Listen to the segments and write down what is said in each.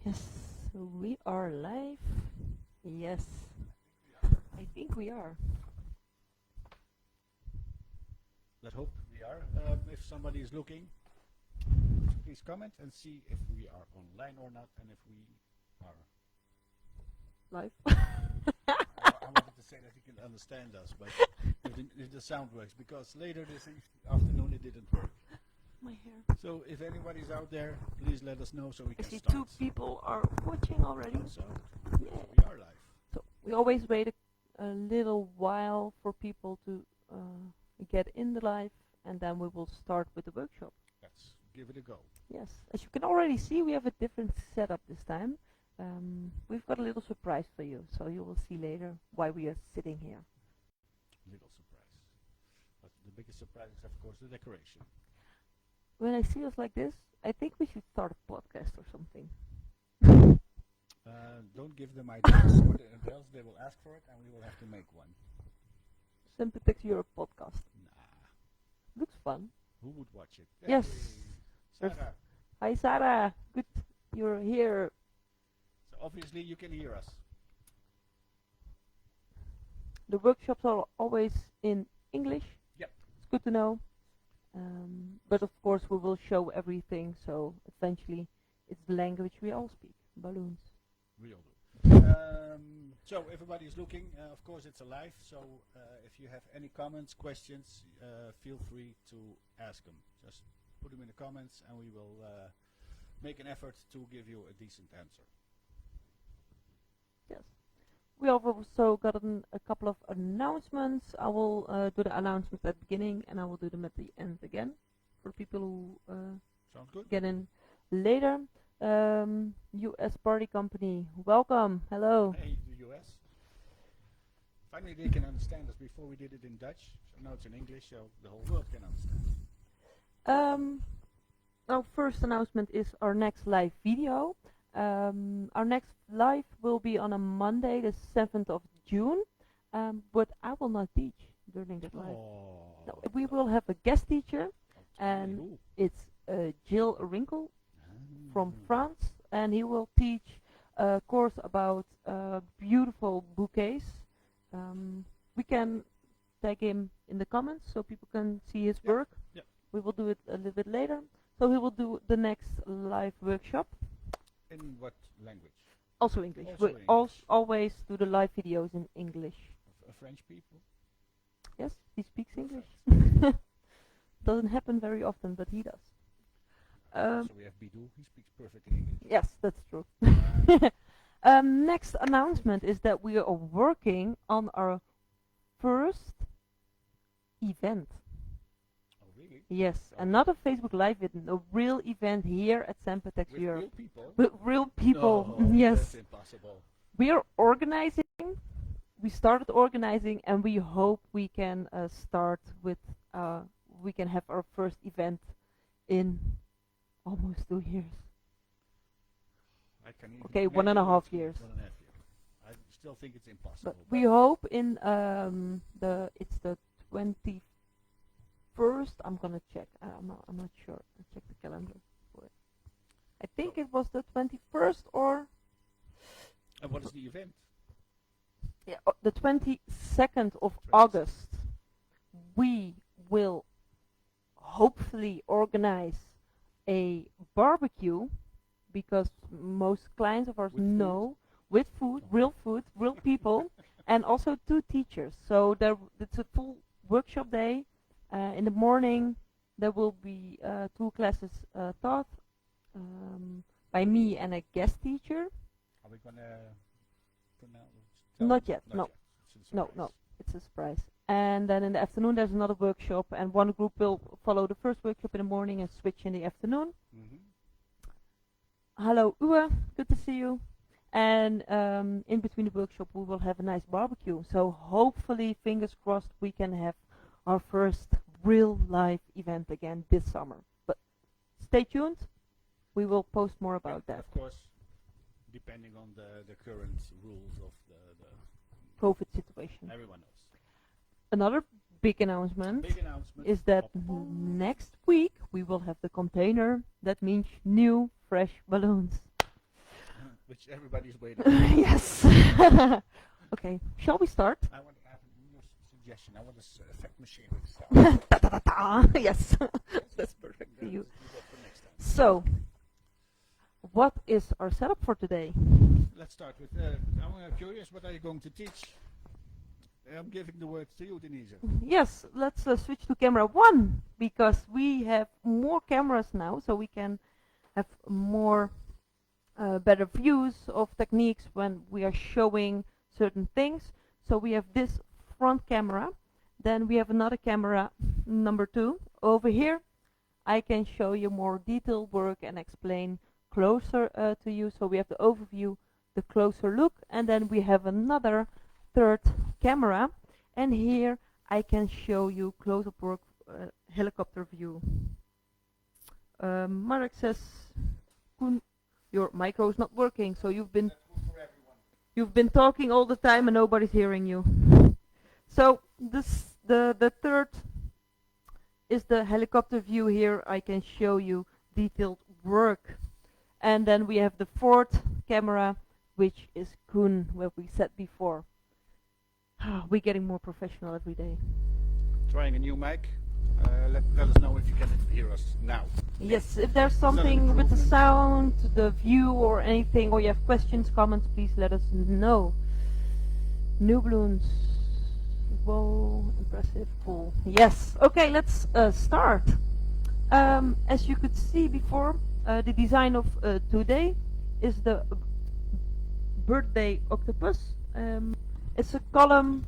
Yes, we are live. Yes, I think we are. Let's hope we are. If somebody is looking, please comment and see if we are online or not, and if we are. Live. I wanted to say that you can understand us, but if the sound works, because later this afternoon it didn't work. My hair. So if anybody's out there, please let us know so we I can see start. 2 people are watching already. So Yeah. we are live. So we always wait a little while for people to get in the live, and then we will start with the workshop. Let's give it a go. Yes, as you can already see, we have a different setup this time. We've got a little surprise for you, so you will see later why we are sitting here. Little surprise. But the biggest surprise is, of course, the decoration. When I see us like this, I think we should start a podcast or something. Don't give them ideas, or else they will ask for it, and we will have to make one. Sempertex Europe podcast. Nah. Looks fun. Who would watch it? Yes. Hey, Sarah. Hi Sarah, good you're here. So obviously you can hear us. The workshops are always in English. Yep. It's good to know. But of course we will show everything, so eventually it's the language we all speak. Balloons. We all do. So everybody is looking. Of course it's a live, so if you have any comments, questions, feel free to ask them. Just put them in the comments and we will make an effort to give you a decent answer. Yes. We have also gotten a couple of announcements. I will do the announcements at the beginning and I will do them at the end again for people who Sounds good. get in later. US Party Company, welcome. Hello. Hey, the US. Finally they can understand us. Before we did it in Dutch, so now it's in English, so the whole world can understand. Our first announcement is our next live video. Our next live will be on a Monday, the 7th of June, but I will not teach during that live. No, we will have a guest teacher, and it's Jill Wrinkle from France, and he will teach a course about beautiful bouquets. We can tag him in the comments so people can see his work. Yep. We will do it a little bit later. So he will do the next live workshop. In what language? Also English. Also We English. always do the live videos in English. French people? Yes, he speaks English. Doesn't happen very often, but he does. So we have Bidou, he speaks perfect English. Yes, that's true. Next announcement is that we are working on our first event. Oh really? Yes, Oh. and not a Facebook Live event, a real event here at Sempertex With Europe. real people? With real people, No, yes. That's impossible. We are organizing. We started organizing, and we hope we can start with. We can have our first event in almost 2 years. I can even Okay, imagine 1.5 it's years. 1.5 years. I still think it's impossible. But we hope in it's the 21st. I'm gonna check. I'm not sure. I'll check the calendar for it. I think it was the 21st or And what is the event? yeah, the 22nd of 22nd. August. We will hopefully organize a barbecue because most clients of ours With food? know with food, real people, and also 2 teachers. So it's a full workshop day. In the morning, there will be 2 classes taught by me and a guest teacher. Are we gonna pronounce? Not yet, no. It's a No, surprise. no, it's a surprise. And then in the afternoon, there's another workshop, and one group will follow the first workshop in the morning and switch in the afternoon. Mhm. Hello, Uwe, good to see you. And in between the workshop, we will have a nice barbecue. So hopefully, fingers crossed, we can have our first real live event again this summer. But stay tuned. We will post more about Yeah, that. of course, depending on the current rules of the COVID situation. everyone knows. Another big announcement Big announcement is that next week we will have the container. That means new, fresh balloons. which everybody's waiting for. Yes. Okay, shall we start? I want to have a new suggestion. I want this effect machine with sound. Ta ta ta ta. Yes, that's perfect for you. Do that for next time. So, what is our setup for today? Let's start with. I'm curious. What are you going to teach? I'm giving the word to you, Denise. Yes, let's switch to camera 1 because we have more cameras now, so we can have more better views of techniques when we are showing certain things. So we have this front camera, then we have another camera, number 2. Over here I can show you more detailed work and explain closer to you. So we have the overview, the closer look, and then we have another third camera, and here I can show you close-up work, helicopter view. Marek says, Koen, your micro is not working, so you've been talking all the time and nobody's hearing you. So this the third is the helicopter view. Here I can show you detailed work, and then we have the fourth camera, which is Koen, where we said before. We're getting more professional every day. Trying a new mic. Let us know if you can hear us now. Yes, if there's something with the sound, the view, or anything, or you have questions, comments, please let us know. New balloons. Whoa, impressive, cool. Yes, okay, let's start. As you could see before, the design of today is the birthday octopus. It's a column.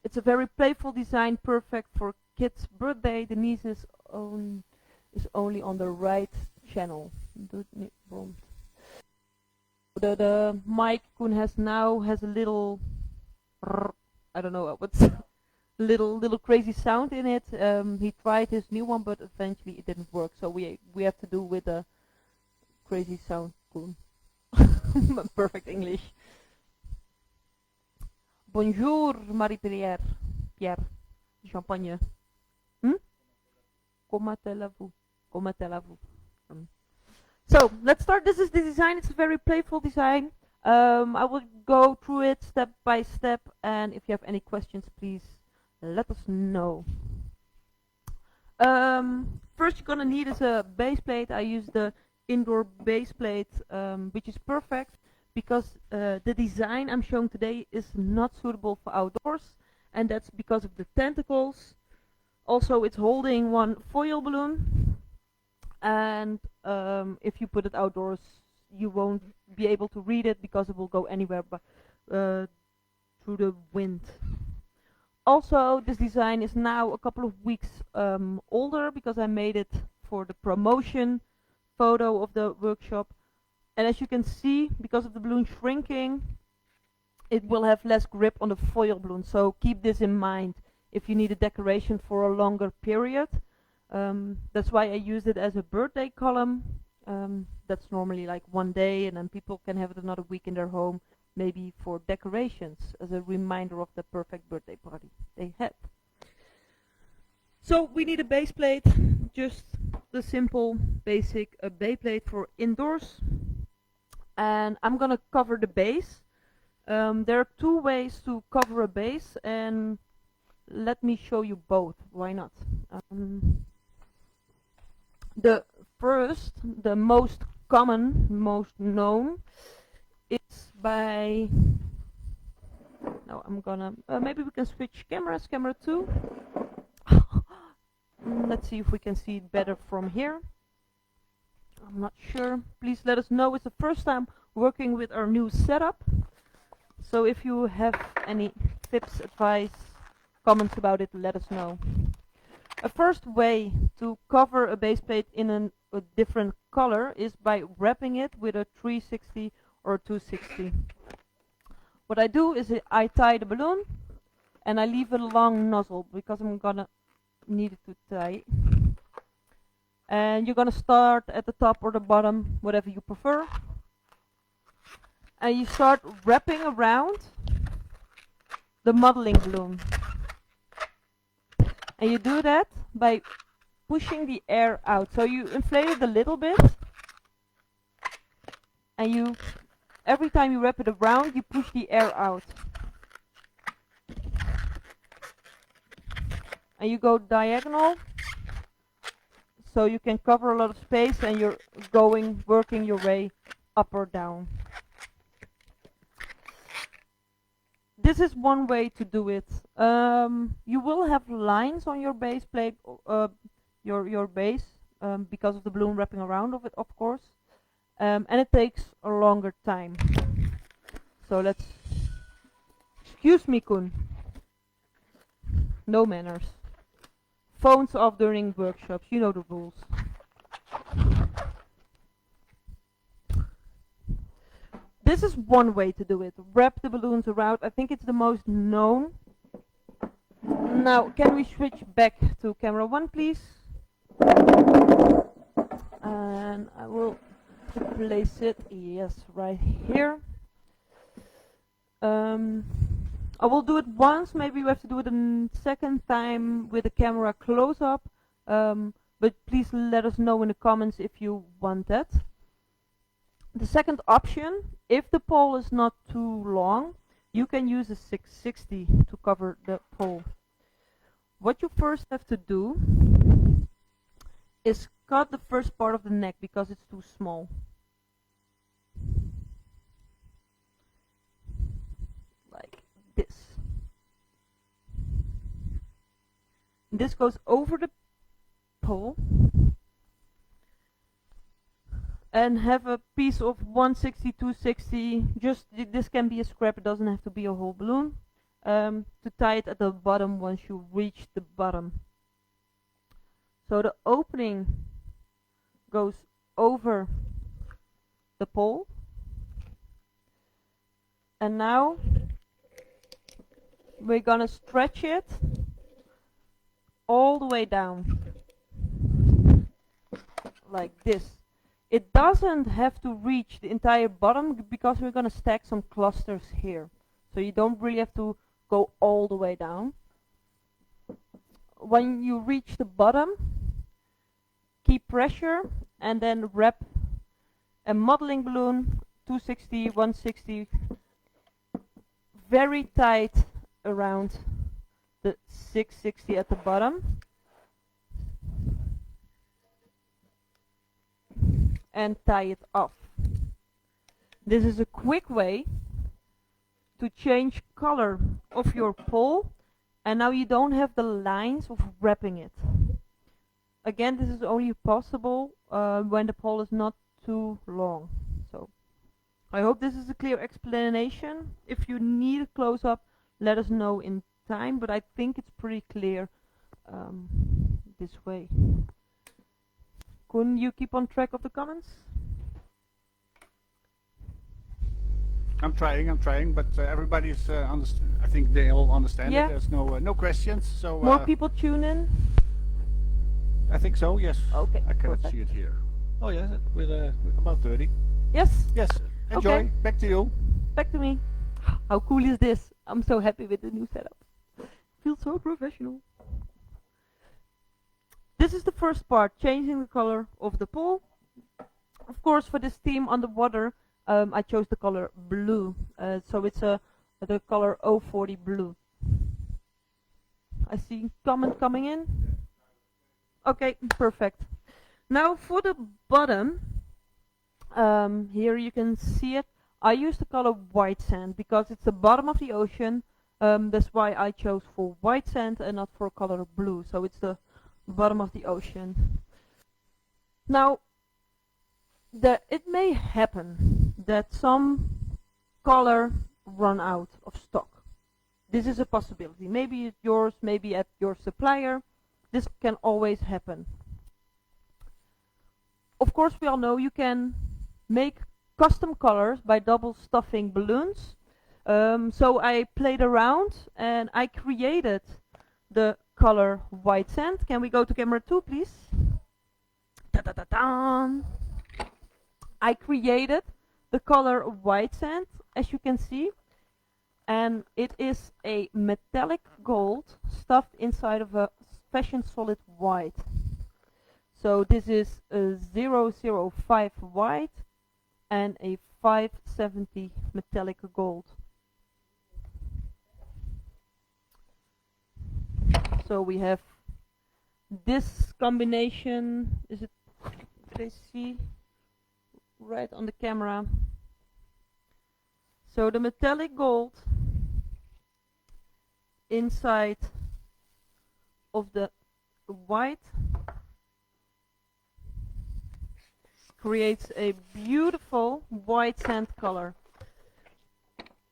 It's a very playful design, perfect for kids' birthday. Denise is only on the right channel. The mic Koen has now has a little, I don't know what's little crazy sound in it. He tried his new one, but eventually it didn't work. So we have to do with a crazy sound, Koen. Perfect English. Bonjour, Marie-Pierre. Pierre. Champagne. Comment allez-vous? Comment allez-vous? So, let's start. This is the design. It's a very playful design. I will go through it step by step, and if you have any questions, please let us know. First you're gonna need is a base plate. I use the indoor base plate, which is perfect because the design I'm showing today is not suitable for outdoors, and that's because of the tentacles. Also, it's holding one foil balloon, and if you put it outdoors, you won't be able to read it because it will go anywhere but through the wind. Also, this design is now a couple of weeks older because I made it for the promotion photo of the workshop. And as you can see, because of the balloon shrinking, it will have less grip on the foil balloon. So keep this in mind if you need a decoration for a longer period. That's why I use it as a birthday column. That's normally like one day, and then people can have it another week in their home, maybe for decorations, as a reminder of the perfect birthday party they had. So we need a base plate, just the simple, basic base plate for indoors. And I'm gonna cover the base. There are two ways to cover a base, and let me show you both. Why not? The first, the most common, most known, is by. Now I'm gonna. Maybe we can switch cameras. Camera 2. Let's see if we can see it better from here. I'm not sure. Please let us know. It's the first time working with our new setup. So if you have any tips, advice, comments about it, let us know. A first way to cover a base plate in a different color is by wrapping it with a 360 or 260. What I do is I tie the balloon and I leave a long nozzle because I'm gonna need it to tie. And you're gonna start at the top or the bottom, whatever you prefer. And you start wrapping around the modeling balloon. And you do that by pushing the air out. So you inflate it a little bit. and you, every time you wrap it around, you push the air out. And you go diagonal, so you can cover a lot of space and you're working your way up or down. This is one way to do it. You will have lines on your base plate, your base, because of the balloon wrapping around of it, of course. And it takes a longer time. So let's... Excuse me, Koen. No manners. Phones off during workshops, you know the rules. This is one way to do it. Wrap the balloons around. I think it's the most known. Now, can we switch back to camera 1, please? And I will place it, yes, right here. I will do it once, maybe we have to do it a second time with the camera close up. But please let us know in the comments if you want that. The second option, if the pole is not too long, you can use a 660 to cover the pole. What you first have to do is cut the first part of the neck because it's too small. Like this. This goes over the pole. And have a piece of 160, 260, just this can be a scrap, it doesn't have to be a whole balloon, to tie it at the bottom once you reach the bottom. So the opening goes over the pole, and now we're gonna stretch it all the way down, like this. It doesn't have to reach the entire bottom because we're going to stack some clusters here. So you don't really have to go all the way down. When you reach the bottom, keep pressure and then wrap a modeling balloon, 260, 160, very tight around the 660 at the bottom. And tie it off. This is a quick way to change color of your pole, and now you don't have the lines of wrapping it. Again, this is only possible when the pole is not too long. So I hope this is a clear explanation. If you need a close-up, let us know in time, but I think it's pretty clear this way. Couldn't you keep on track of the comments? I'm trying, but everybody's I think they all understand it. There's no questions. So more people tune in. I think so. Yes. Okay. I cannot perfect. see it here. Oh yes, with about 30. Yes. Yes. Enjoy. Okay. Back to you. Back to me. How cool is this? I'm so happy with the new setup. Feels so professional. This is the first part, changing the color of the pole. Of course, for this theme underwater, I chose the color blue. So it's the color 040 blue. I see comment coming in. Okay, perfect. Now for the bottom, here you can see it. I use the color white sand because it's the bottom of the ocean. That's why I chose for white sand and not for color blue. So it's the bottom of the ocean. Now, it may happen that some color run out of stock. This is a possibility. Maybe at yours, maybe at your supplier. This can always happen. Of course, we all know you can make custom colors by double stuffing balloons. So I played around and I created the color white sand. Can we go to camera 2, please? Ta-da-da-da! I created the color white sand, as you can see, and it is a metallic gold stuffed inside of a fashion solid white. So this is a 005 white and a 570 metallic gold. So we have this combination. Is it, did I see right on the camera? So the metallic gold inside of the white creates a beautiful white sand color.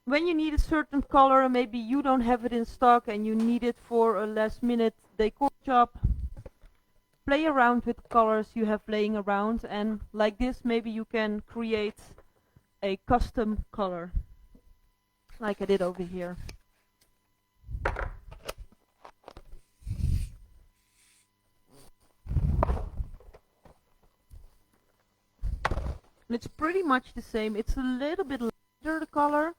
When you need a certain color, maybe you don't have it in stock and you need it for a last minute decor job, play around with colors you have laying around, and like this maybe you can create a custom color like I did over here. And it's pretty much the same. It's a little bit lighter, the color,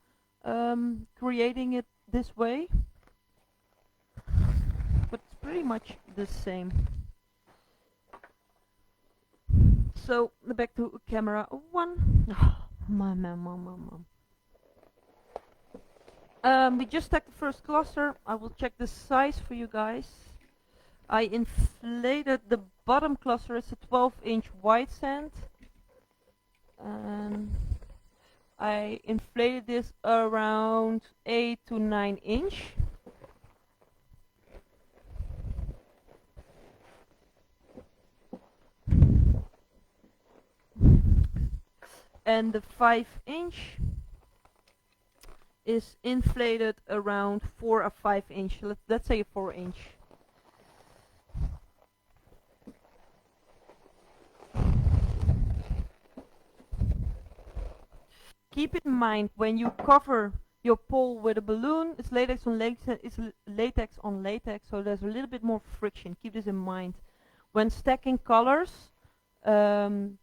creating it this way, but it's pretty much the same. So back to camera one. Oh, mom. We just took the first cluster. I will check the size for you guys. I inflated the bottom cluster. It's a 12-inch white sand. And I inflated this around 8 to 9 inch. And the 5-inch is inflated around 4 or 5 inch. Let's say a 4-inch. Keep in mind when you cover your pole with a balloon, it's latex on latex, so there's a little bit more friction. Keep this in mind. When stacking colors, do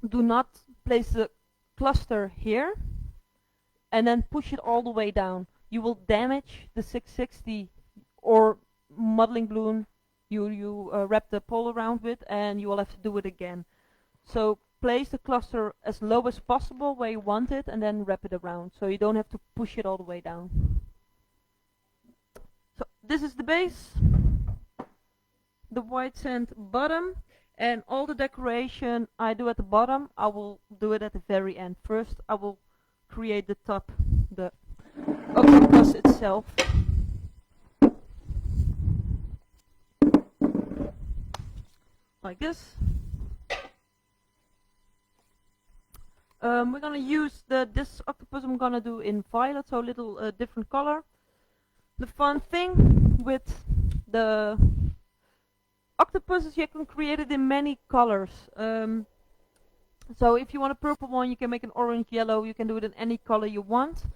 not place the cluster here and then push it all the way down. You will damage the 660 or modeling balloon you wrap the pole around with, and you will have to do it again. So place the cluster as low as possible where you want it and then wrap it around, so you don't have to push it all the way down. So this is the base, the white sand bottom, and all the decoration I do at the bottom, I will do it at the very end. First I will create the top, the octopus itself. Like this. We're gonna use this octopus I'm gonna do in violet, so a little different color. The fun thing with the octopus is you can create it in many colors. So if you want a purple one, you can make an orange, yellow, you can do it in any color you want.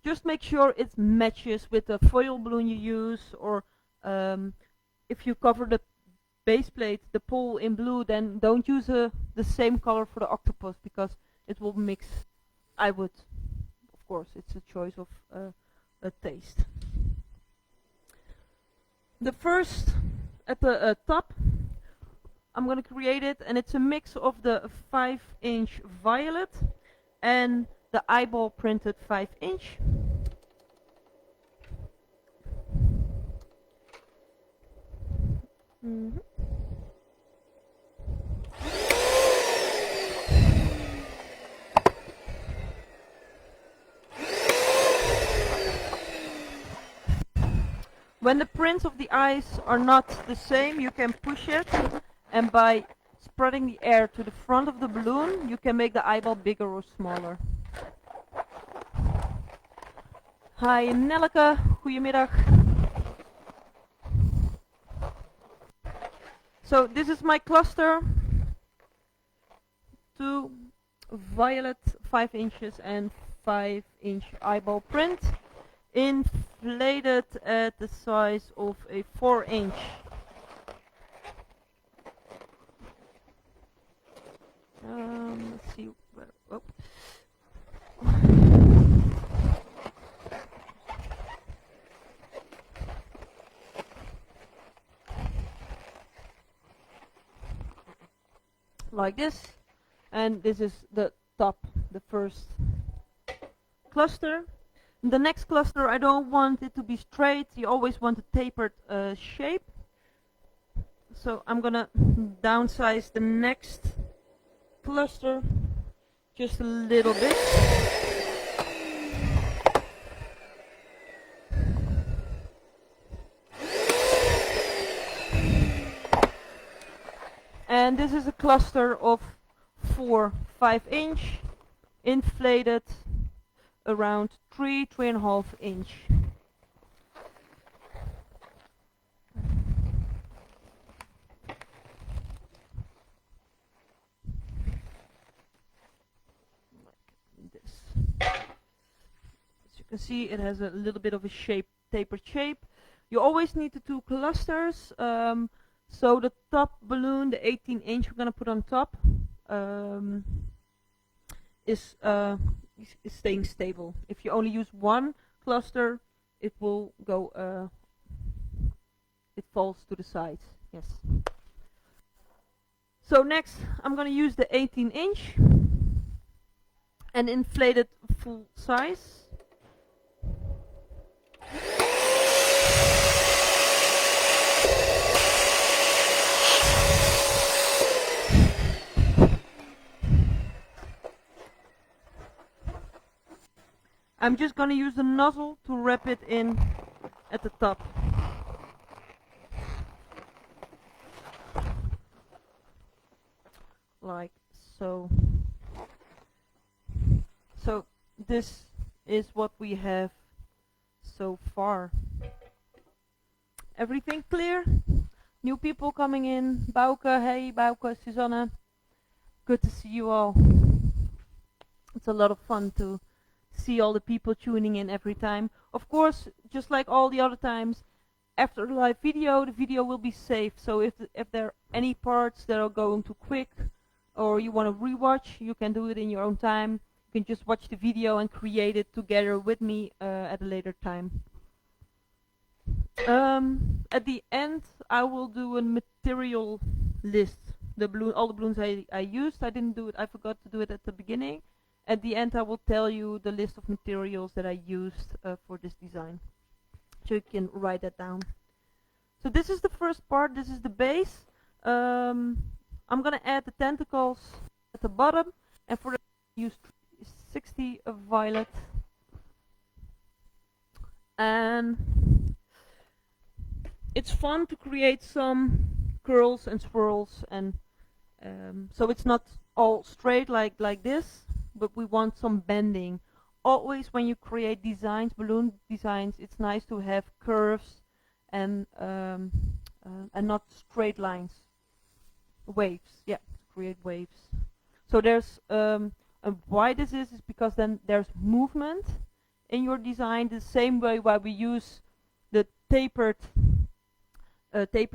Just make sure it matches with the foil balloon you use, or if you cover the base plate, the pole in blue, then don't use the same color for the octopus because it will mix. I would, of course, it's a choice of a taste. The first at the top, I'm gonna create it, and it's a mix of the 5-inch violet and the eyeball printed 5-inch. When the prints of the eyes are not the same, you can push it, and by spreading the air to the front of the balloon, you can make the eyeball bigger or smaller. Hi Nelleke, goedemiddag. So this is my cluster. 2 violet 5 inches and 5-inch eyeball print, inflated at the size of a 4-inch. Let's see where. Oh. Like this, And this is the top, the first cluster. The next cluster, I don't want it to be straight. You always want a tapered shape. So I'm gonna downsize the next cluster just a little bit. And this is a cluster of 4-5 inch, inflated around 3-3.5 inch. Like this. As you can see, it has a little bit of a shape, tapered shape. You always need the 2 clusters. So the top balloon, the 18-inch we're gonna put on top, is staying stable. If you only use one cluster, it will go. It falls to the sides. Yes. So next, I'm gonna use the 18-inch and inflate it full size. I'm just gonna use the nozzle to wrap it in at the top. Like so. So this is what we have so far. Everything clear? New people coming in. Bouke, hey Bouke, Susanne. Good to see you all. It's a lot of fun to see all the people tuning in every time. Of course, just like all the other times, after the live video, the video will be saved. So if there are any parts that are going too quick, or you want to rewatch, you can do it in your own time. You can just watch the video and create it together with me at a later time. At the end, I will do a material list. All the balloons I used. I didn't do it. I forgot to do it at the beginning. At the end, I will tell you the list of materials that I used for this design. So you can write that down. So this is the first part. This is the base. I'm gonna add the tentacles at the bottom, and for that I use 60 violet. And it's fun to create some curls and swirls, and so it's not all straight like this. But we want some bending. Always when you create designs, balloon designs, it's nice to have curves and not straight lines. Waves, yeah, create waves. So there's why this is because then there's movement in your design, the same way why we use the tapered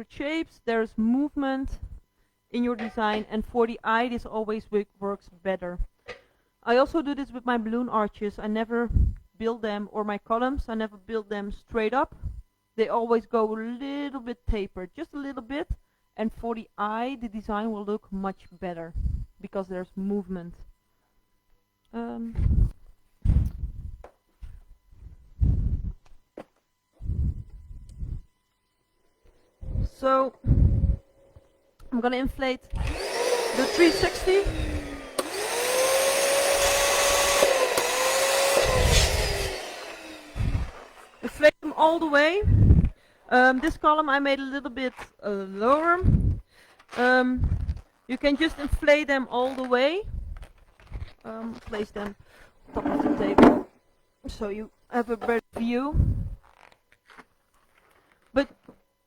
shapes. There's movement in your design, and for the eye this always works better. I also do this with my balloon arches. I never build them, or my columns, I never build them straight up. They always go a little bit tapered, just a little bit, and for the eye the design will look much better because there's movement. So I'm gonna inflate the 360. Inflate them all the way. This column I made a little bit lower. You can just inflate them all the way. Place them on top of the table so you have a better view. But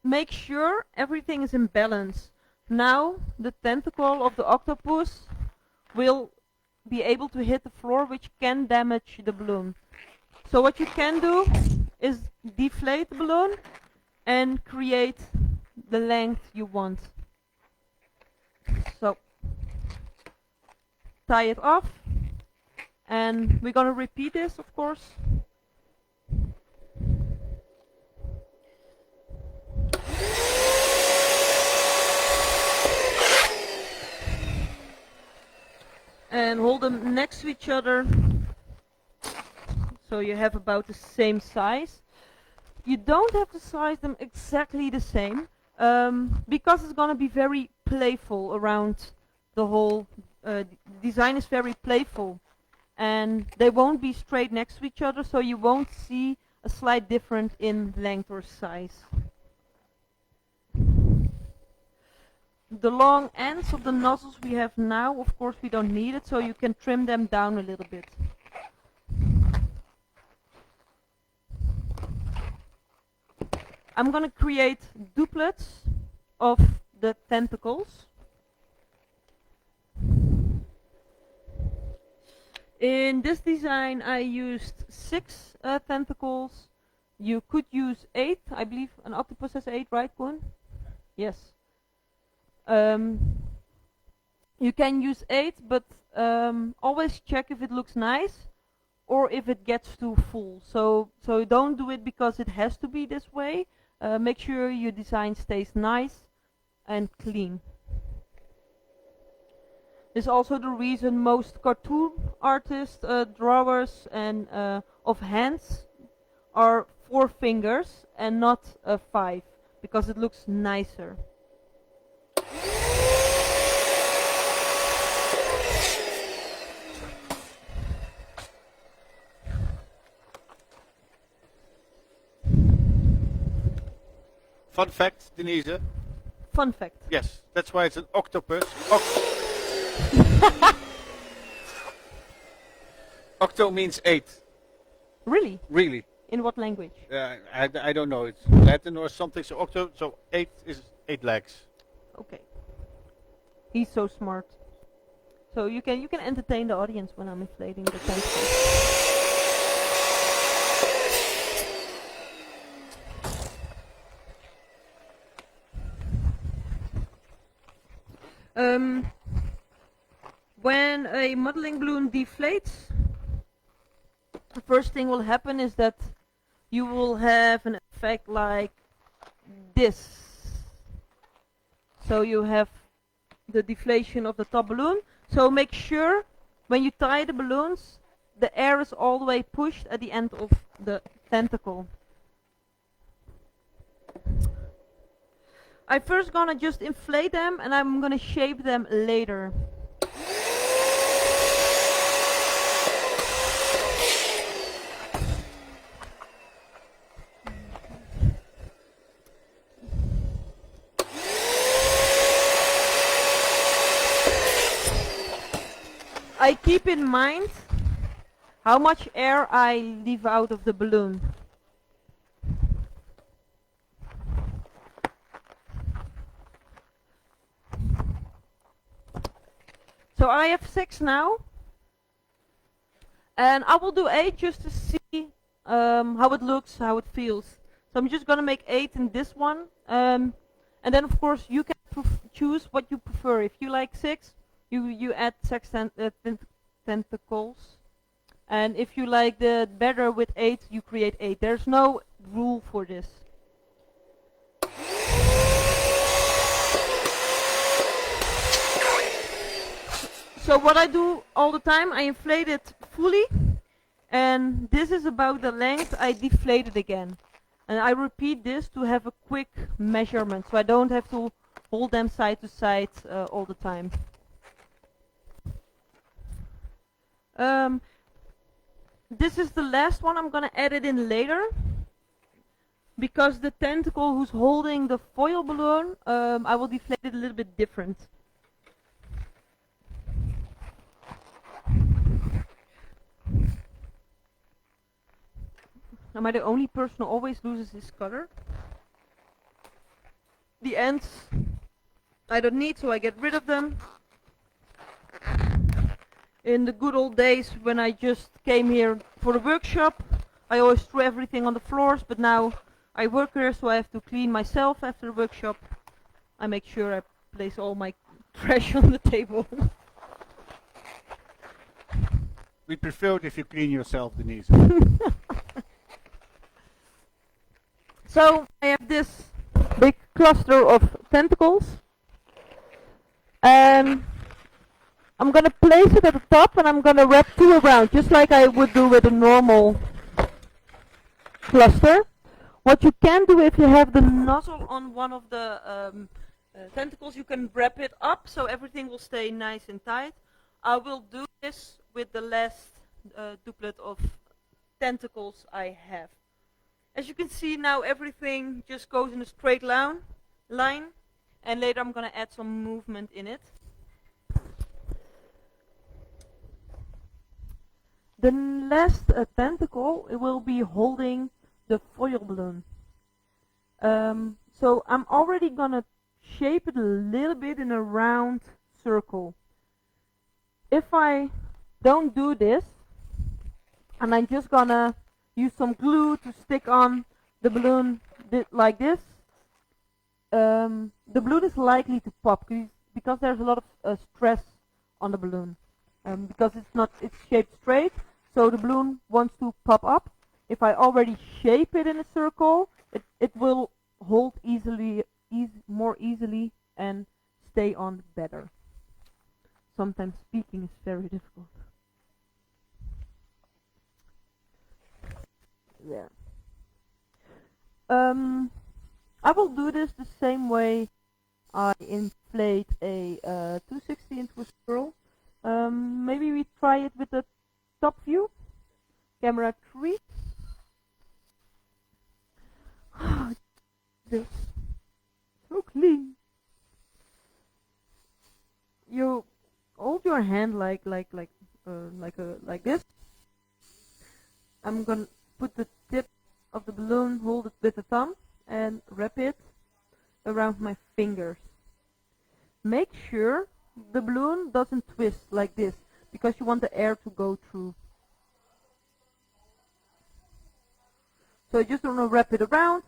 make sure everything is in balance. Now the tentacle of the octopus will be able to hit the floor, which can damage the balloon. So what you can do is deflate the balloon and create the length you want. So tie it off, and we're gonna repeat this, of course. and hold them next to each other so you have about the same size. You don't have to size them exactly the same because it's going to be very playful around the whole design is very playful, and they won't be straight next to each other, so you won't see a slight difference in length or size. The long ends of the nozzles we have now, of course we don't need it, so you can trim them down a little bit. I'm gonna create duplets of the tentacles. In this design I used 6 tentacles. You could use 8, I believe an octopus has 8, right, Koen? Yes. You can use 8, but always check if it looks nice or if it gets too full. So don't do it because it has to be this way. Make sure your design stays nice and clean. This is also the reason most cartoon artists, drawers and of hands are 4 fingers and not 5, because it looks nicer. Fun fact, Denise. Fun fact. Yes, that's why it's an octopus. Octo means 8. Really? Really. In what language? I don't know. It's Latin or something. So octo. So 8 is 8 legs. Okay. He's so smart. So you can entertain the audience when I'm inflating the tentacles. When a modeling balloon deflates, the first thing will happen is that you will have an effect like this. So you have the deflation of the top balloon. So make sure when you tie the balloons, the air is all the way pushed at the end of the tentacle. I'm first gonna just inflate them and I'm gonna shape them later. I keep in mind how much air I leave out of the balloon. So I have 6 now, and I will do 8 just to see how it looks, how it feels. So I'm just gonna make 8 in this one, and then of course you can choose what you prefer. If you like 6, you add 6 tentacles, and if you like the better with 8, you create 8. There's no rule for this. So what I do all the time, I inflate it fully, and this is about the length. I deflate it again, and I repeat this to have a quick measurement, so I don't have to hold them side to side all the time. This is the last one. I'm gonna add it in later, because the tentacle who's holding the foil balloon, I will deflate it a little bit different. Am I the only person who always loses his color? The ends I don't need, so I get rid of them. In the good old days when I just came here for the workshop, I always threw everything on the floors, but now I work here, so I have to clean myself after the workshop. I make sure I place all my trash on the table. We prefer it if you clean yourself, Denise. So I have this big cluster of tentacles, and I'm gonna place it at the top and I'm gonna wrap two around, just like I would do with a normal cluster. What you can do if you have the nozzle on one of the tentacles, you can wrap it up so everything will stay nice and tight. I will do this with the last duplet of tentacles I have. As you can see now, everything just goes in a straight line, and later I'm going to add some movement in it. The last tentacle, it will be holding the foil balloon. So I'm already going to shape it a little bit in a round circle. If I don't do this, and I'm just going to use some glue to stick on the balloon like this, the balloon is likely to pop because there's a lot of stress on the balloon. Because it's shaped straight, so the balloon wants to pop up. If I already shape it in a circle, it will hold more easily and stay on better. Sometimes speaking is very difficult. There. I will do this the same way I inflate a 260 into a swirl. Maybe we try it with the top view. Camera 3. This so clean. You hold your hand like this. I'm gonna put the tip of the balloon, hold it with the thumb, and wrap it around my fingers. Make sure the balloon doesn't twist like this, because you want the air to go through. So you just want to wrap it around.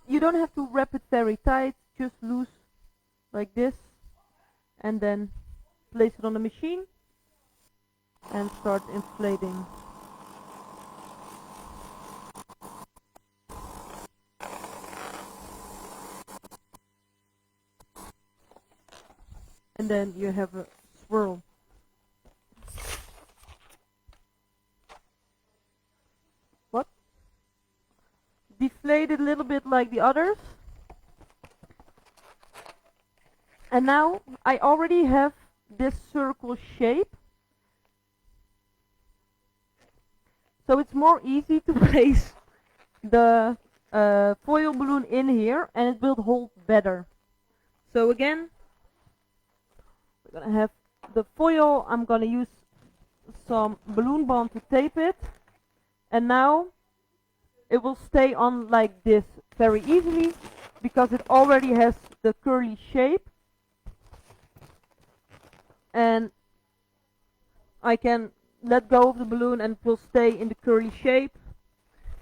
You don't have to wrap it very tight, just loose like this, and then place it on the machine and start inflating. And then you have a swirl. What? Deflate it a little bit like the others. And now I already have this circle shape. So it's more easy to place the foil balloon in here, and it will hold better. So again, we're gonna have the foil. I'm gonna use some balloon bond to tape it, and now it will stay on like this very easily because it already has the curly shape, and I can let go of the balloon and it will stay in the curly shape.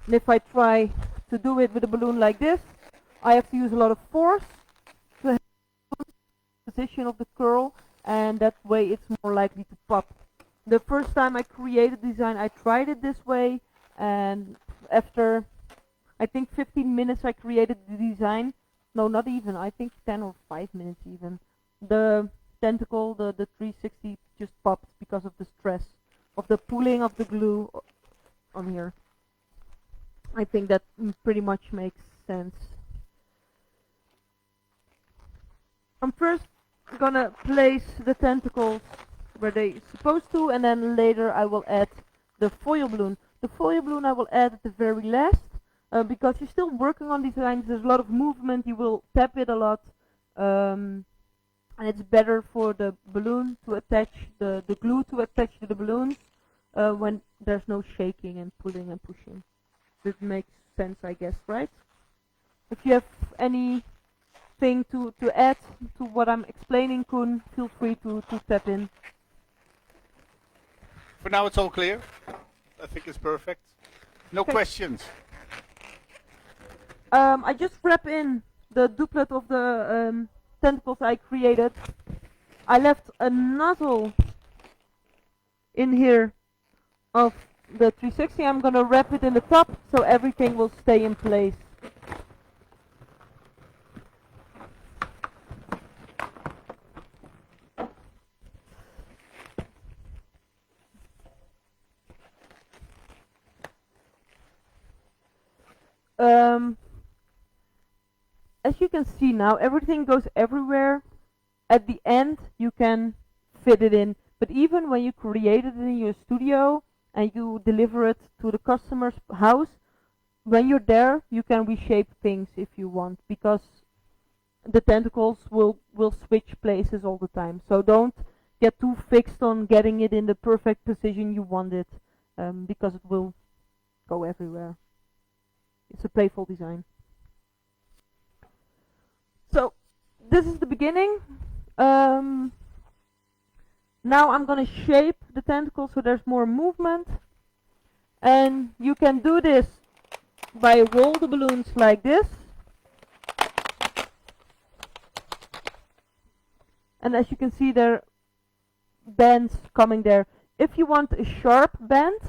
And if I try to do it with a balloon like this, I have to use a lot of force to have the position of the curl, and that way it's more likely to pop. The first time I created the design, I tried it this way, and after I think 15 minutes I created the design. No, not even, I think 10 or 5 minutes even. The tentacle, the 360 just popped because of the stress of the pulling of the glue on here. I think that pretty much makes sense. I'm first gonna place the tentacles where they're supposed to, and then later I will add the foil balloon. The foil balloon I will add at the very last, because you're still working on designs, there's a lot of movement, you will tap it a lot, and it's better for the balloon to attach, the glue to attach to the balloons when there's no shaking and pulling and pushing. This makes sense, I guess, right? If you have anything to add to what I'm explaining, Koen, feel free to step in. For now it's all clear. I think it's perfect. No questions. I just wrap in the duplet of the tentacles I created. I left a nozzle in here of the 360. I'm gonna wrap it in the top so everything will stay in place. Um, as you can see now, everything goes everywhere. At the end, you can fit it in. But even when you create it in your studio and you deliver it to the customer's house, when you're there, you can reshape things if you want, because the tentacles will switch places all the time. So don't get too fixed on getting it in the perfect position you want it, because it will go everywhere. It's a playful design. So this is the beginning. Now I'm gonna shape the tentacles so there's more movement, and you can do this by roll the balloons like this. And as you can see, there are bands coming there. If you want a sharp band,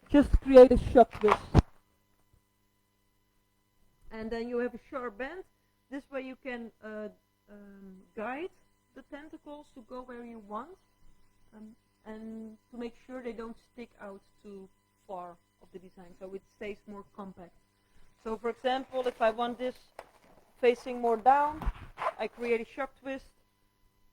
just create a shock twist. And then you have a sharp band. This way you can guide the tentacles to go where you want, and to make sure they don't stick out too far of the design, so it stays more compact. So for example, if I want this facing more down, I create a shock twist,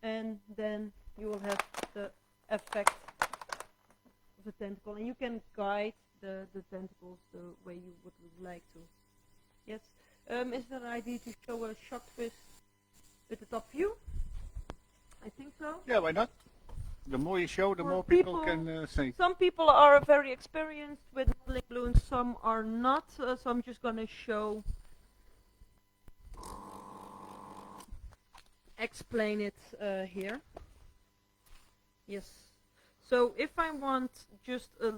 and then you will have the effect of the tentacle, and you can guide the tentacles the way you would like to. Yes. Is there an idea to show a shock twist with the top view? I think so. Yeah, why not? The more you show, the For more people can see. Some people are very experienced with modeling balloons, some are not, so I'm just going to explain it here. Yes. So if I want just a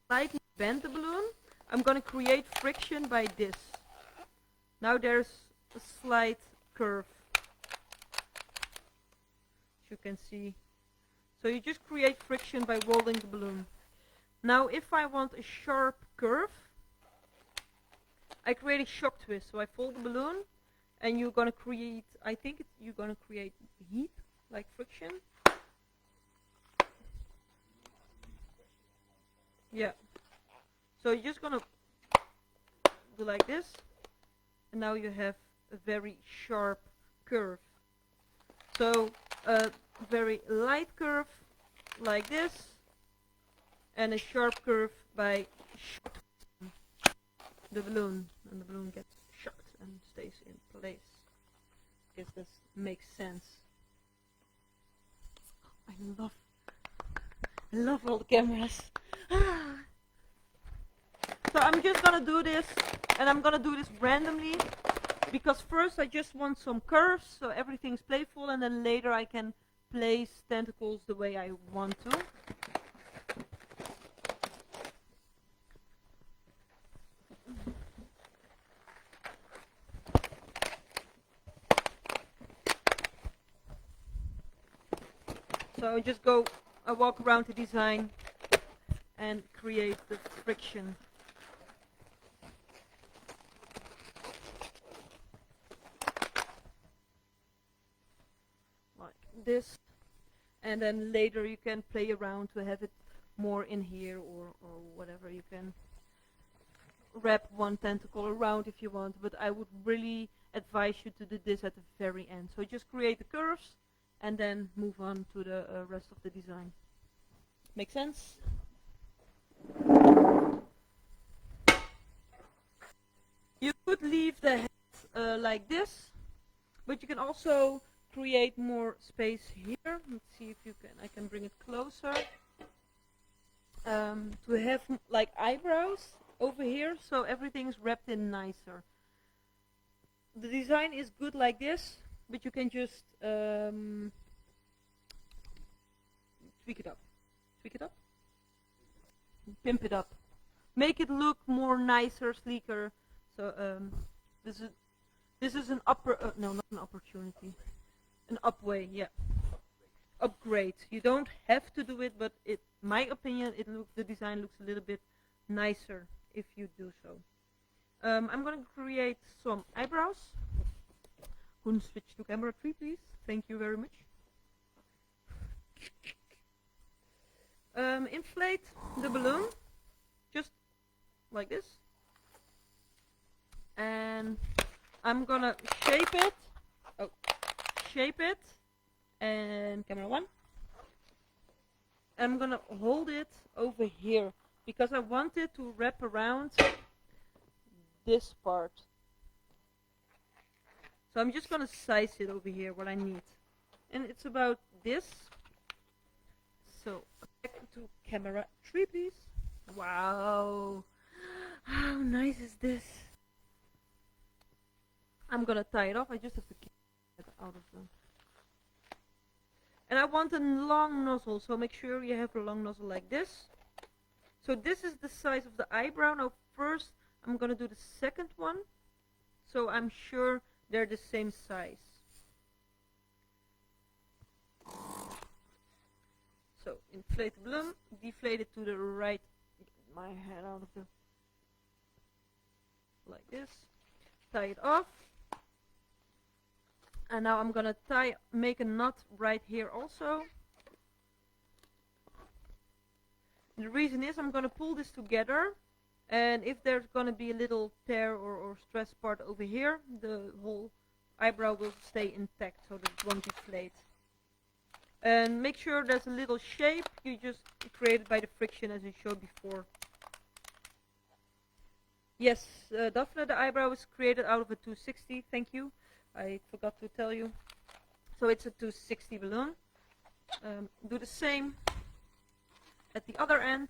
slightly bend the balloon, I'm going to create friction by this. Now there's a slight curve, as you can see. So you just create friction by rolling the balloon. Now if I want a sharp curve, I create a shock twist. So I fold the balloon, and you're going to create, I think you're going to create heat, like friction. Yeah. So you're just going to do like this, and now you have a very sharp curve. So a very light curve like this, and a sharp curve by shocking the balloon, and the balloon gets shocked and stays in place. I guess this makes sense. I love all the cameras. So I'm just gonna do this, and I'm gonna do this randomly, because first I just want some curves so everything's playful, and then later I can place tentacles the way I want to. So I walk around the design and create the friction. Like this. And then later you can play around to have it more in here, or whatever. You can wrap one tentacle around if you want, but I would really advise you to do this at the very end. So just create the curves and then move on to the rest of the design. Make sense? You could leave the head like this, but you can also create more space here. Let's see if I can bring it closer. To have like eyebrows over here, so everything's wrapped in nicer. The design is good like this, but you can just tweak it up, pimp it up, make it look more nicer, sleeker. So this is an no, not an opportunity, an upway, yeah, upgrade. You don't have to do it, but my opinion, the design looks a little bit nicer if you do so. I'm going to create some eyebrows. Can switch to camera 3, please? Thank you very much. Inflate the balloon, just like this. and I'm gonna shape it. Oh, shape it. And camera one. I'm gonna hold it over here because I want it to wrap around this part. So I'm just gonna size it over here what I need. And it's about this. So back to camera 3 please. Wow. How nice is this? I'm gonna tie it off. I just have to keep it out of them. And I want a long nozzle, so make sure you have a long nozzle like this. So this is the size of the eyebrow. Now first I'm gonna do the second one, so I'm sure they're the same size. So inflate the balloon, deflate it to the right. Get my head out of the, like this. Tie it off. And now I'm gonna make a knot right here also. The reason is I'm gonna pull this together, and if there's gonna be a little tear or stress part over here, the whole eyebrow will stay intact so that it won't deflate. And make sure there's a little shape you just created by the friction as I showed before. Yes, Daphne, the eyebrow is created out of a 260, thank you. I forgot to tell you. So it's a 260 balloon. Do the same at the other end.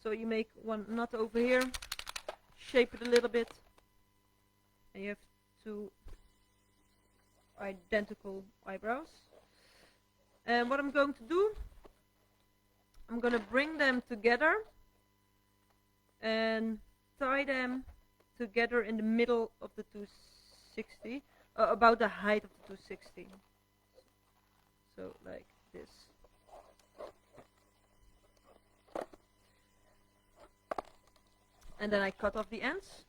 So you make one knot over here, shape it a little bit, and you have two identical eyebrows. And what I'm going to do, I'm going to bring them together and tie them together in the middle of the 260, about the height of the 260. So like this. And then I cut off the ends.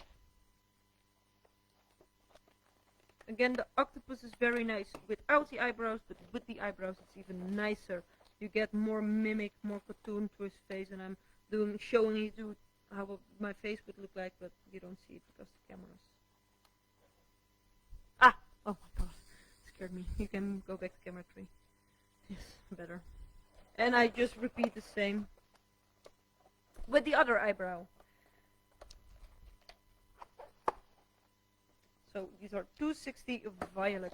Again, the octopus is very nice without the eyebrows, but with the eyebrows it's even nicer. You get more mimic, more cartoon to his face, and I'm showing you how my face would look like, but you don't see it because the cameras. Ah! Oh my god, scared me. You can go back to camera 3. Yes, better. And I just repeat the same with the other eyebrow. So these are 260 violet.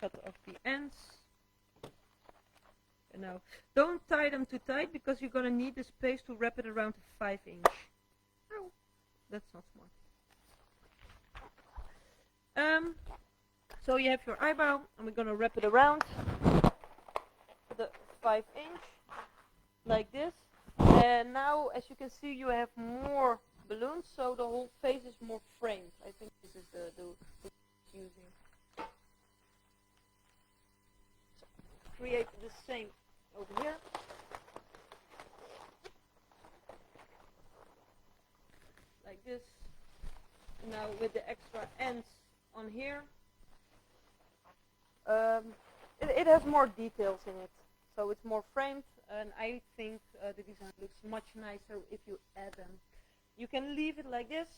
Cut off the ends. And now, don't tie them too tight because you're gonna need the space to wrap it around a 5-inch. Ow, that's not smart. So you have your eyebrow, and we're gonna wrap it around the 5-inch, like this. And now, as you can see, you have more balloons, so the whole face is more framed. I think this is the using. So, create the same over here. Like this. Now with the extra ends on here. It has more details in it, so it's more framed, and I think the design looks much nicer if you add them. You can leave it like this.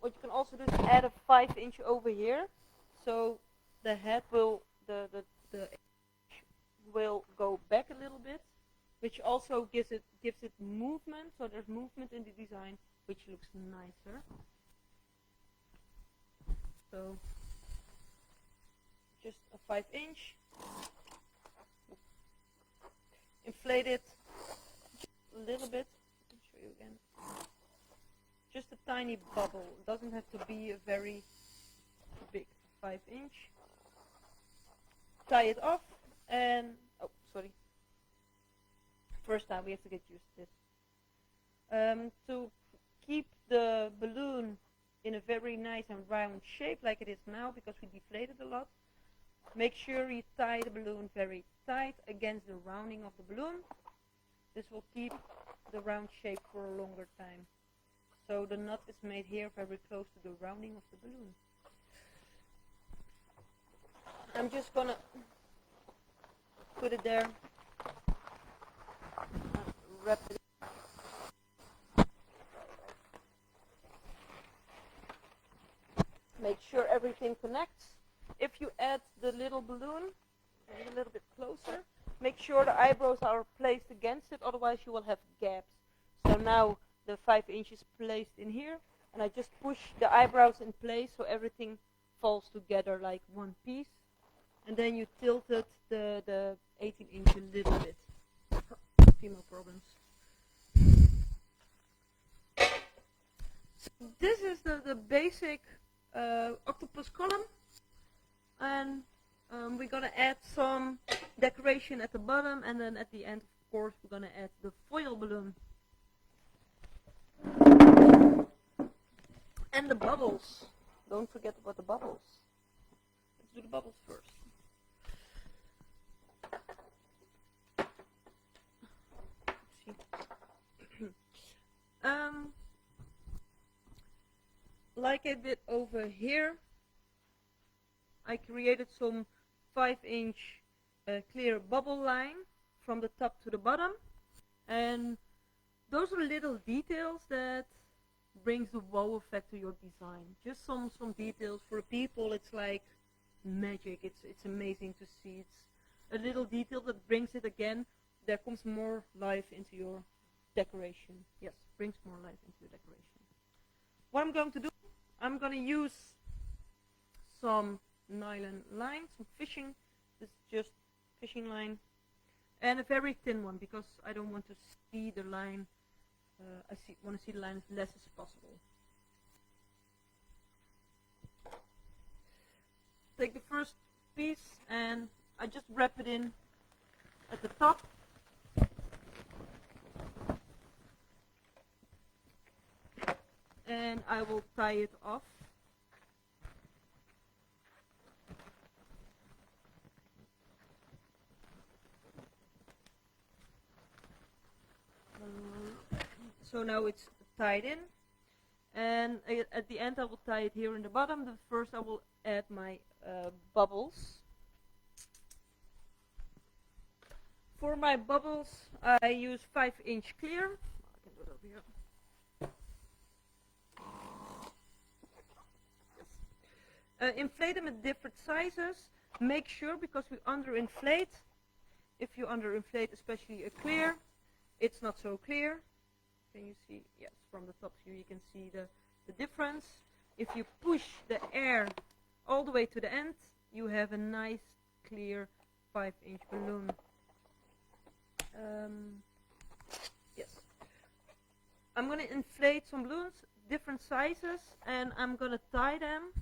What you can also do is add a 5-inch over here, so the head will the will go back a little bit, which also gives it movement. So there's movement in the design, which looks nicer. So just a 5-inch. Inflate it just a little bit. I'll show you again. Just a tiny bubble. It doesn't have to be a very big 5-inch. Tie it off and oh, sorry. First time we have to get used to this. To keep the balloon in a very nice and round shape like it is now, because we deflated a lot, make sure you tie the balloon very tight against the rounding of the balloon. This will keep the round shape for a longer time. So the knot is made here very close to the rounding of the balloon. I'm just gonna put it there, wrap it. everything connects. If you add the little balloon a little bit closer, make sure the eyebrows are placed against it, otherwise you will have gaps. So now the 5 inches placed in here, and I just push the eyebrows in place so everything falls together like one piece. And then you tilted the 18 inch a little bit. Female problems. So this is the basic octopus column, and we're gonna add some decoration at the bottom, and then at the end, of course, we're gonna add the foil balloon and the bubbles. Don't forget about the bubbles. Let's do the bubbles first. Like I did over here, I created some 5 inch clear bubble line from the top to the bottom, and those are little details that brings the wow effect to your design. Just some details for people. It's like magic. It's amazing to see. It's a little detail that brings it again. There comes more life into your decoration. Yes, brings more life into your decoration. What I'm going to do, I'm going to use some nylon line, some fishing. This is just fishing line, and a very thin one because I don't want to see the line. I want to see the line as less as possible. Take the first piece and I just wrap it in at the top. And I will tie it off. So now it's tied in, and at the end I will tie it here in the bottom. But first I will add my bubbles. For my bubbles I use 5 inch clear. I can do it over here. Yes. Inflate them at different sizes. Make sure, because we underinflate. If you underinflate, especially a clear, it's not so clear. Can you see? Yes, from the top here you can see the difference. If you push the air all the way to the end, you have a nice clear 5 inch balloon. Yes. I'm going to inflate some balloons, different sizes, and I'm going to tie them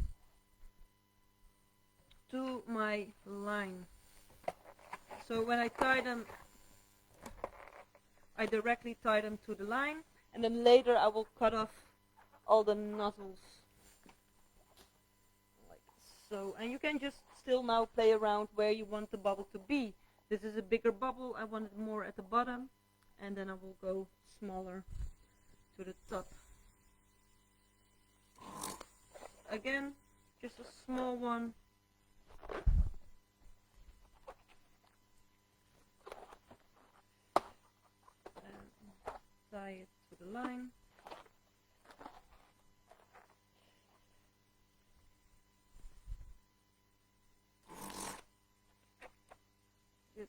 to my line. So when I tie them, I directly tie them to the line, and then later I will cut off all the nozzles like so. And you can just still now play around where you want the bubble to be. This is a bigger bubble, I want it more at the bottom, and then I will go smaller to the top. Again, just a small one. Tie it to the line. Yes.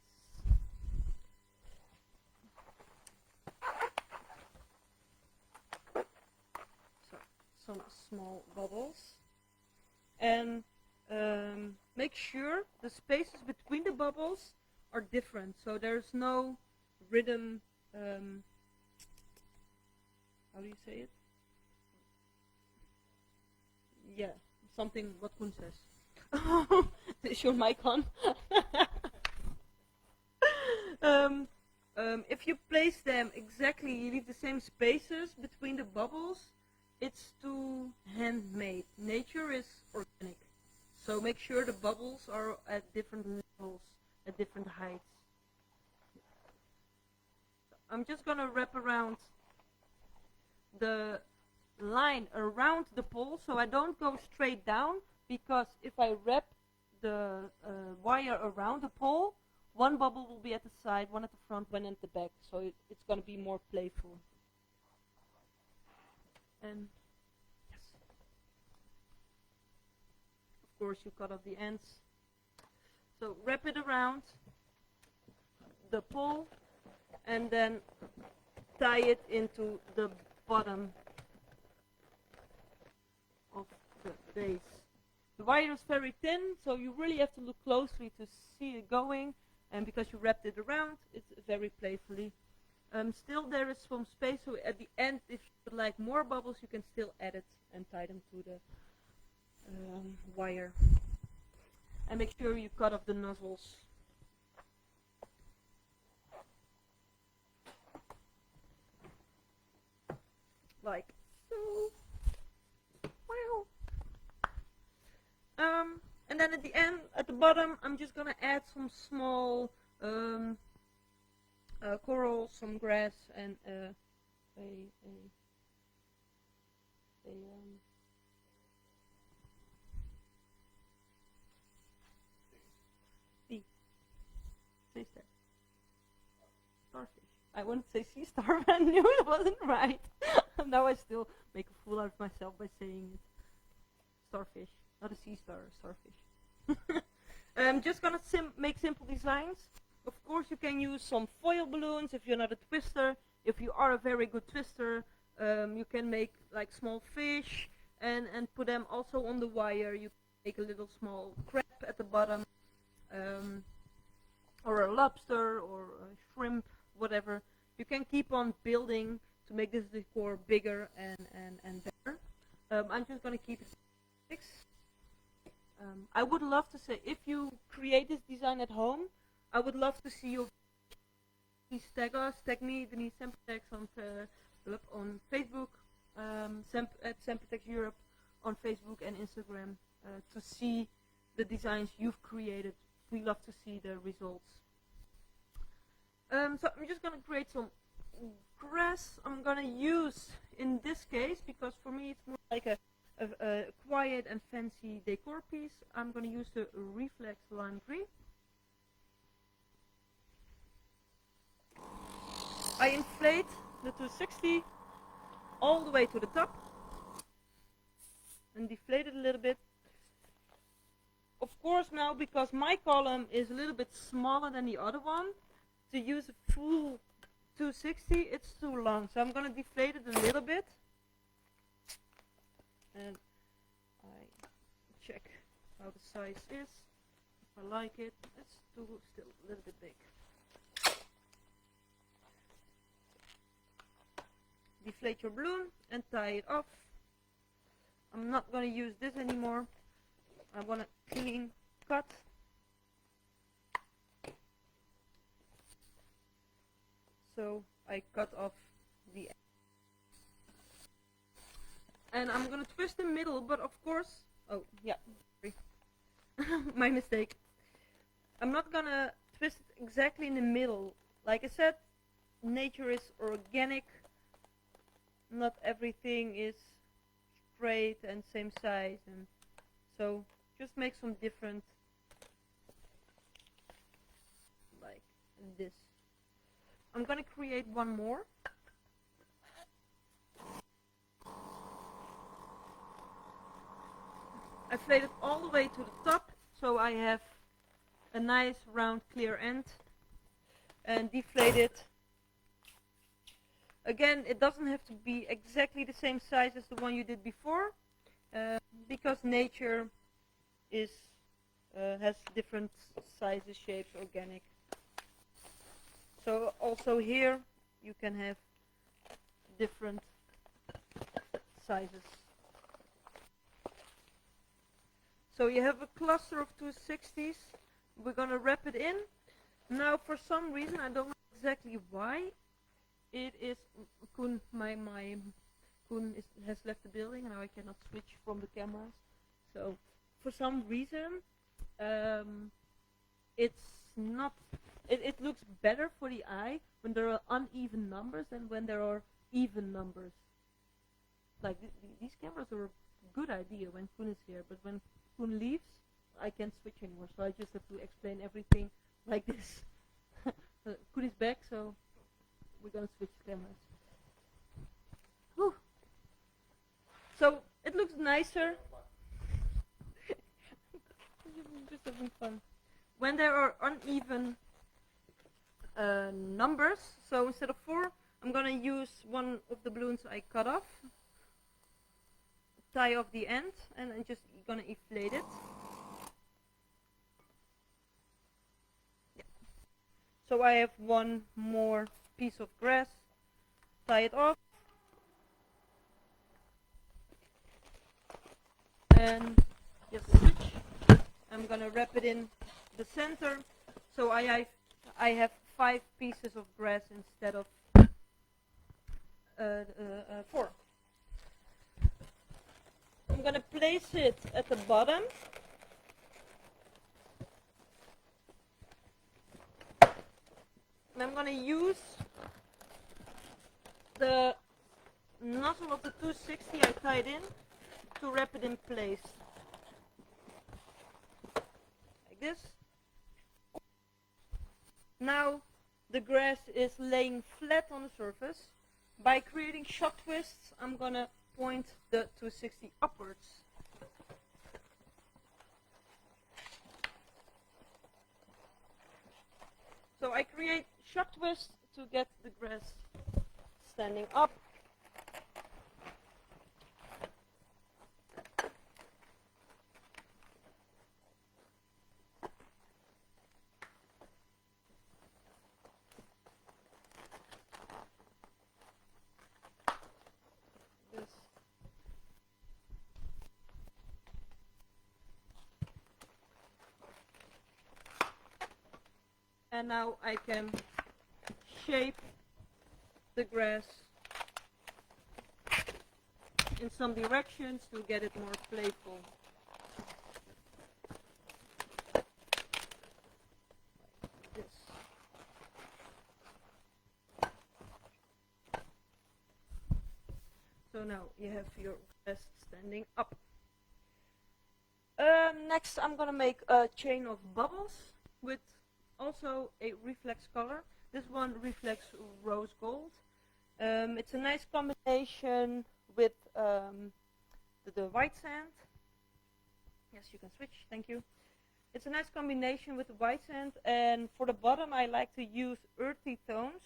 So, some small bubbles. And make sure the spaces between the bubbles are different. So there's no rhythm. How do you say it? Yeah, something what Koen says. Is your mic on? If you place them exactly, you leave the same spaces between the bubbles, it's too handmade. Nature is organic. So make sure the bubbles are at different levels, at different heights. I'm just going to wrap around the line around the pole, so I don't go straight down, because if I wrap the wire around the pole, one bubble will be at the side, one at the front, one at the back, so it's going to be more playful. And yes. course you cut off the ends. So wrap it around the pole and then tie it into the bottom of the base. The wire is very thin, so you really have to look closely to see it going, and because you wrapped it around, it's very playfully. Still there is some space, so at the end, if you would like more bubbles, you can still add it and tie them to the wire. And make sure you cut off the nozzles. Like so. Wow. And then at the end, at the bottom, I'm just gonna add some small coral, some grass, and sea star. Starfish. I wanted to say sea star, but I knew it wasn't right. Now I still make a fool out of myself by saying it. Starfish. Not a sea star, a starfish. I'm just gonna make simple designs. Of course you can use some foil balloons if you're not a twister. If you are a very good twister, you can make like small fish and put them also on the wire. You can make a little small crab at the bottom, or a lobster or a shrimp, whatever. You can keep on building to make this decor bigger and better. I'm just gonna keep it 6. I would love to say, if you create this design at home, I would love to see you. Please tag us, tag me, Denise Sempertex on Facebook, at Sempertex Europe on Facebook and Instagram, to see the designs you've created. We love to see the results. So I'm just gonna create some grass. I'm gonna use, in this case, because for me it's more like a quiet and fancy decor piece, I'm going to use the Reflex Lime Green. I inflate the 260 all the way to the top and deflate it a little bit. Of course now, because my column is a little bit smaller than the other one, to use a full 260 it's too long, so I'm going to deflate it a little bit. And I check how the size is. If I like it, it's still a little bit big. Deflate your balloon and tie it off. I'm not going to use this anymore. I want a clean cut. So I cut off the end. And I'm gonna twist the middle, but of course, oh yeah, sorry. My mistake. I'm not gonna twist it exactly in the middle. Like I said, nature is organic. Not everything is straight and same size, and so just make some different, like this. I'm gonna create one more. I flayed it all the way to the top, so I have a nice round clear end, and deflate it. Again, it doesn't have to be exactly the same size as the one you did before, because nature is has different sizes, shapes, organic. So also here you can have different sizes. So you have a cluster of 260s. We're going to wrap it in. Now for some reason, I don't know exactly why, it is Koen, Koen has left the building and now I cannot switch from the cameras. So for some reason, it's not, it looks better for the eye when there are uneven numbers than when there are even numbers. Like these cameras are a good idea when Koen is here, but when Koen leaves, I can't switch anymore, so I just have to explain everything like this. Koen is back, so we're gonna switch cameras. Whew. So it looks nicer. just having fun. When there are uneven numbers, so instead of 4, I'm gonna use one of the balloons I cut off, tie off the end, and I'm just gonna inflate it. Yeah. So I have one more piece of grass, tie it off, and just switch. I'm gonna wrap it in the center, so I have 5 pieces of grass instead of 4. I'm gonna place it at the bottom. And I'm gonna use the nozzle of the 260 I tied in to wrap it in place. Like this. Now the grass is laying flat on the surface. By creating shock twists, I'm gonna point the 260 upwards. So I create shock twists to get the grass standing up. And now I can shape the grass in some directions to get it more playful. Like this. So now you have your grass standing up. Next I'm gonna make a chain of bubbles with also a reflex color. This one reflects rose gold. It's a nice combination with the white sand. Yes, you can switch, thank you. It's a nice combination with the white sand, and for the bottom I like to use earthy tones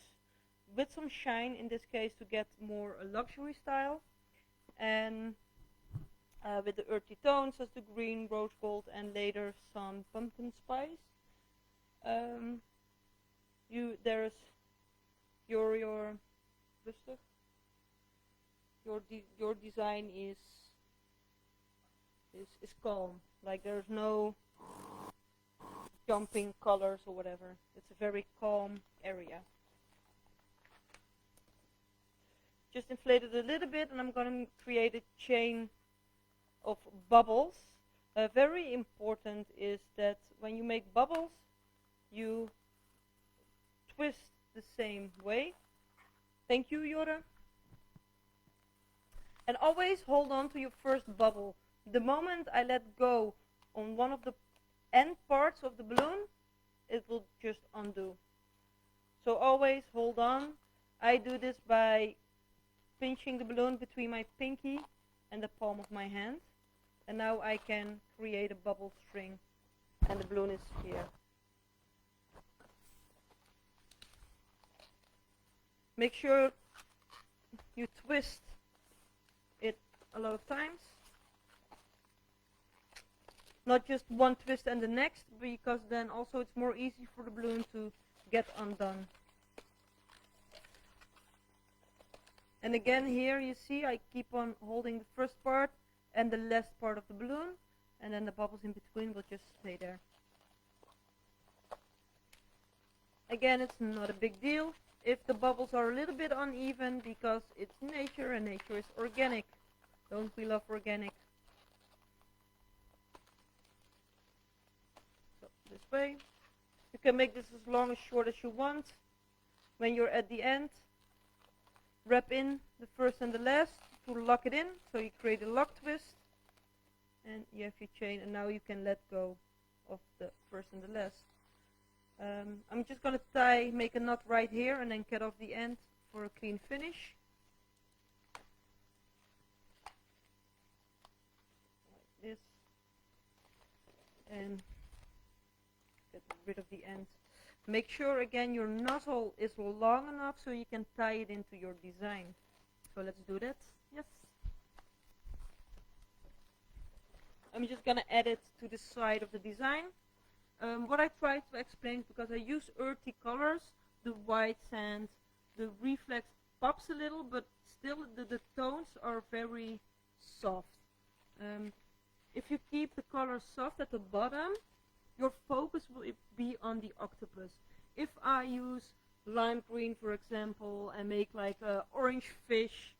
with some shine, in this case to get more a luxury style. And with the earthy tones as the green, rose gold, and later some pumpkin spice. There's your design is calm. Like there's no jumping colors or whatever. It's a very calm area. Just inflate it a little bit, and I'm going to create a chain of bubbles. Very important is that when you make bubbles, you twist the same way. Thank you, Jora. And always hold on to your first bubble. The moment I let go on one of the end parts of the balloon, it will just undo. So always hold on. I do this by pinching the balloon between my pinky and the palm of my hand. And now I can create a bubble string, and the balloon is here. Make sure you twist it a lot of times. Not just one twist and the next, because then also it's more easy for the balloon to get undone. And again here you see I keep on holding the first part and the last part of the balloon, and then the bubbles in between will just stay there. Again, it's not a big deal if the bubbles are a little bit uneven, because it's nature and nature is organic. Don't we love organic? So this way. You can make this as long as short as you want. When you're at the end, wrap in the first and the last to lock it in, so you create a lock twist, and you have your chain, and now you can let go of the first and the last. I'm just going to make a knot right here and then cut off the end for a clean finish. Like this. and get rid of the end. Make sure again your nozzle is long enough so you can tie it into your design. So let's do that. Yes. I'm just gonna add it to the side of the design. What I tried to explain, because I use earthy colors, the white sand, the reflex pops a little, but still the tones are very soft. If you keep the color soft at the bottom, your focus will be on the octopus. If I use lime green, for example, and make like a orange fish,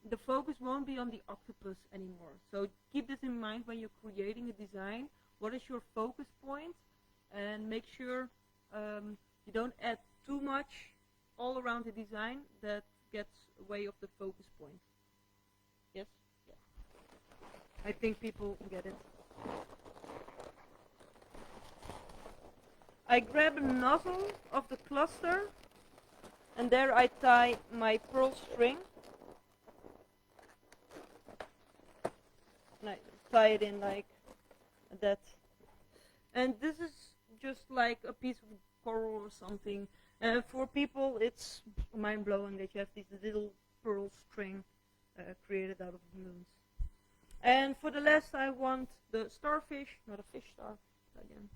the focus won't be on the octopus anymore. So keep this in mind when you're creating a design. What is your focus point? And make sure you don't add too much all around the design that gets away of the focus point. Yes? Yeah. I think people get it. I grab a nozzle of the cluster, and there I tie my pearl string. And I tie it in like that. And this is just like a piece of coral or something. For people, it's mind-blowing that you have this little pearl string created out of balloons. And for the last, I want the starfish, not a fish star, again.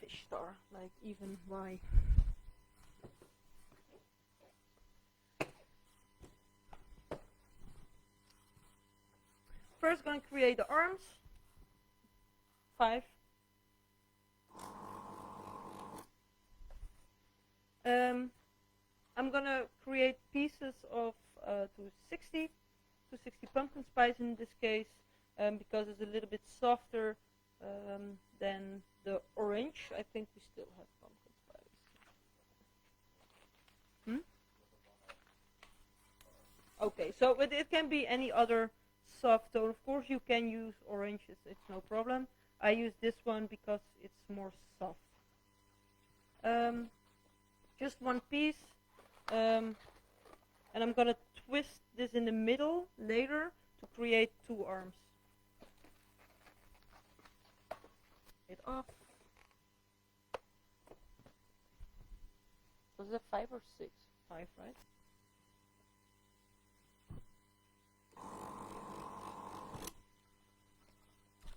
Fish star, like even Y. First, going to create the arms. 5. I'm gonna create pieces of 260 pumpkin spice in this case, because it's a little bit softer than the orange. I think we still have pumpkin spice. Okay, so it can be any other soft tone. Of course, you can use orange; it's no problem. I use this one because it's more soft. Just one piece, and I'm gonna twist this in the middle later to create 2 arms. It off. Was it 5 or 6? 5, right?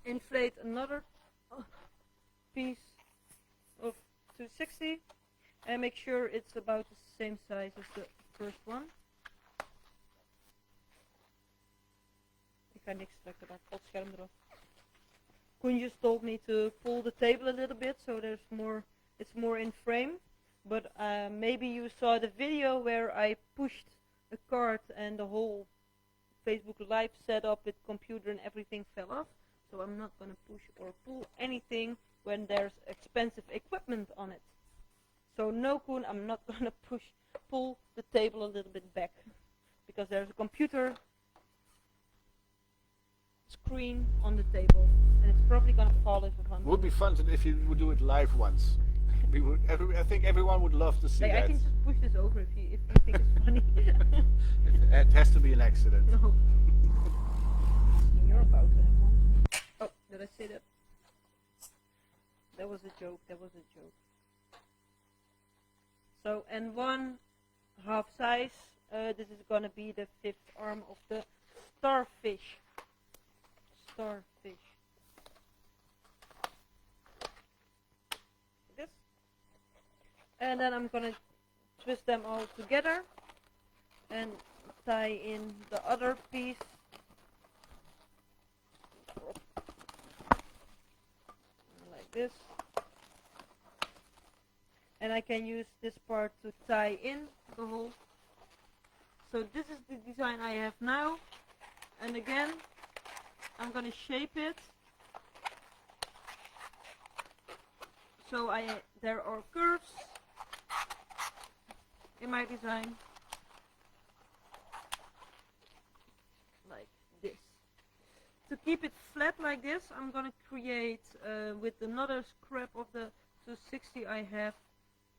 Inflate another piece of 260 and make sure it's about the same size as the first one. Ik ga niks trekken, daar valt het scherm eraf. Koen just told me to pull the table a little bit so there's more, it's more in frame. But maybe you saw the video where I pushed a cart and the whole Facebook Live setup with computer and everything fell off. So I'm not going to push or pull anything when there's expensive equipment on it. So no, Koen, I'm not going to pull the table a little bit back because there's a computer screen on the table and it's probably going to fall if I'm. Would be fun if you would do it live once. We would. I think everyone would love to see that. I can just push this over if you think it's funny. It has to be an accident. No. You're about to have one. Oh, did I say that? That was a joke. That was a joke. So, and 1/2 size. This is gonna be the 5th arm of the starfish. Starfish. This. And then I'm gonna twist them all together and tie in the other piece. Like this. And I can use this part to tie in the whole. So this is the design I have now. And again, I'm going to shape it. So there are curves in my design. Like this. To keep it flat like this, I'm going to create with another scrap of the 260 I have.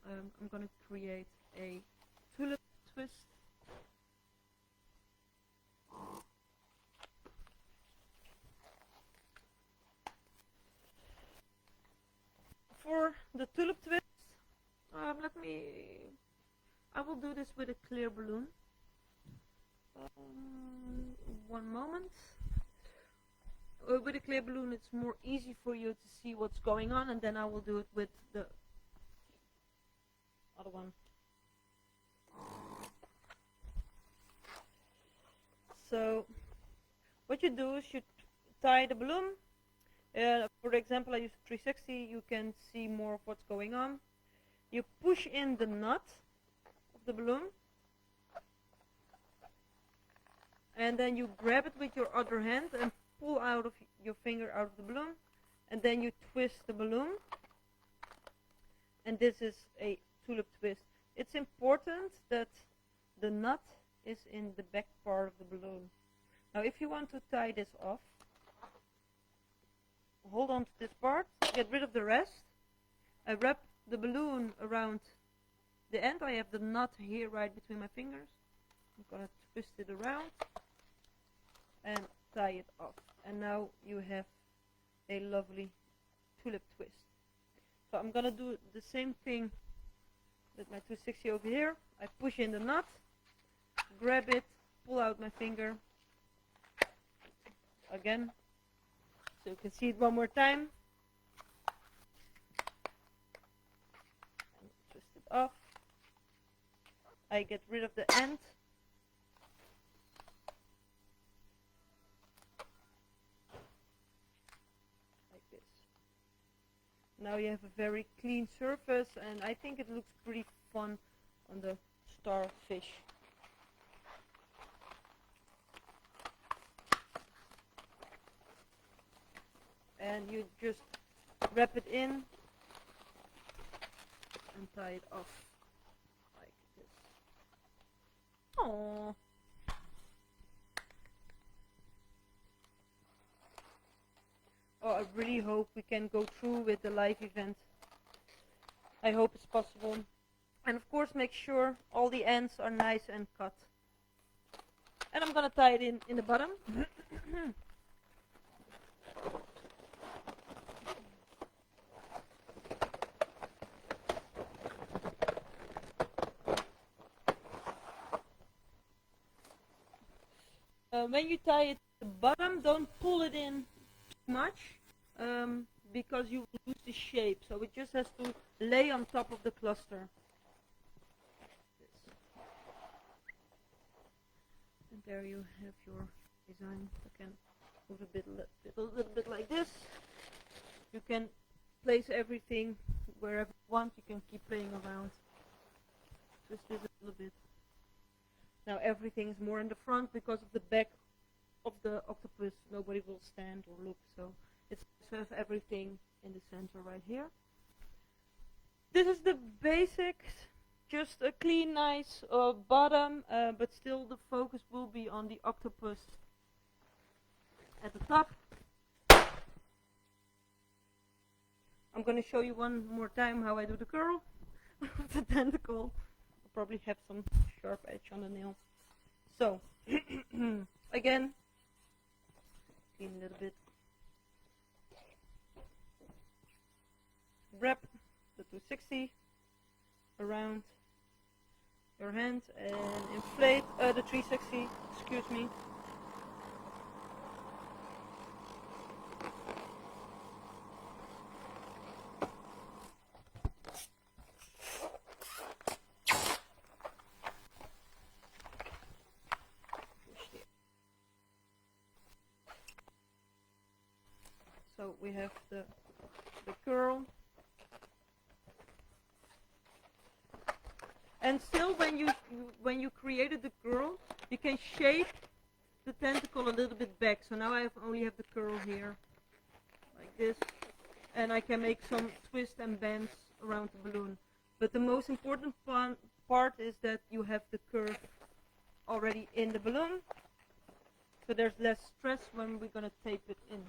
I'm going to create a Tulip Twist. will do this with a clear balloon. One moment. With a clear balloon it's more easy for you to see what's going on, and then I will do it with the other one. So what you do is you tie the balloon. For example, I use 360, you can see more of what's going on. You push in the knot of the balloon, and then you grab it with your other hand and pull out of your finger out of the balloon, and then you twist the balloon, and this is a tulip twist. It's important that the knot is in the back part of the balloon. Now if you want to tie this off, hold on to this part, get rid of the rest. I wrap the balloon around the end. I have the knot here right between my fingers. I'm gonna twist it around and tie it off. And now you have a lovely tulip twist. So I'm gonna do the same thing with my 260 over here. I push in the knot, grab it, pull out my finger again, so you can see it one more time, and twist it off. I get rid of the end, like this. Now you have a very clean surface, and I think it looks pretty fun on the starfish. And you just wrap it in and tie it off like this. Aww. Oh, I really hope we can go through with the live event. I hope it's possible. And of course make sure all the ends are nice and cut. And I'm gonna tie it in the bottom. When you tie it to the bottom, don't pull it in too much, because you will lose the shape. So it just has to lay on top of the cluster. And there you have your design. You can move a little bit like this. You can place everything wherever you want. You can keep playing around. Twist this a little bit. Now everything is more in the front because of the back of the octopus. Nobody will stand or look, so it's to have everything in the center right here. This is the basics, just a clean, nice bottom, but still the focus will be on the octopus at the top. I'm going to show you one more time how I do the curl of the tentacle. I'll probably have some sharp edge on the nail. So, again, clean a little bit. Wrap the 260 around your hand and inflate the 360, excuse me. So we have the curl. And still, when you created the curl, you can shape the tentacle a little bit back. So now I only have the curl here, like this, and I can make some twists and bends around the balloon. But the most important part is that you have the curve already in the balloon, so there's less stress when we're going to tape it in.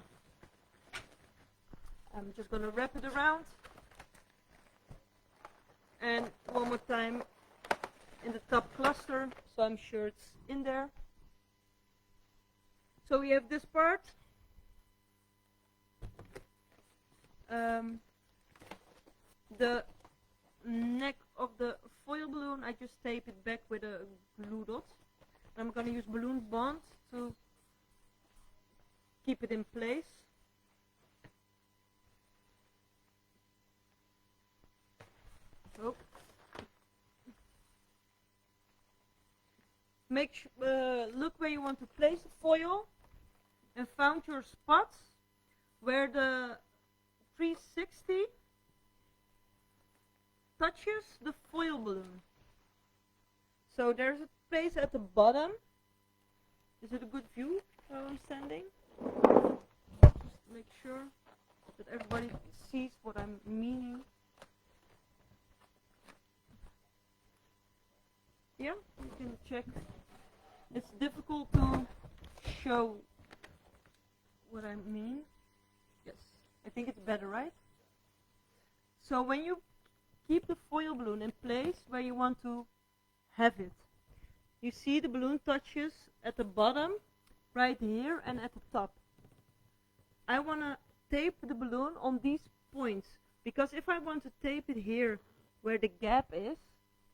I'm just going to wrap it around, and one more time in the top cluster, so I'm sure it's in there. So we have this part, the neck of the foil balloon, I just tape it back with a glue dot. I'm going to use balloon bond to keep it in place. Oh. Look where you want to place the foil and found your spot where the 360 touches the foil balloon. So there's a place at the bottom. Is it a good view where I'm standing? Just make sure that everybody sees what I'm meaning. Yeah, you can check. It's difficult to show what I mean. Yes, I think it's better, right? So when you keep the foil balloon in place where you want to have it, you see the balloon touches at the bottom, right here, and at the top. I want to tape the balloon on these points, because if I want to tape it here where the gap is,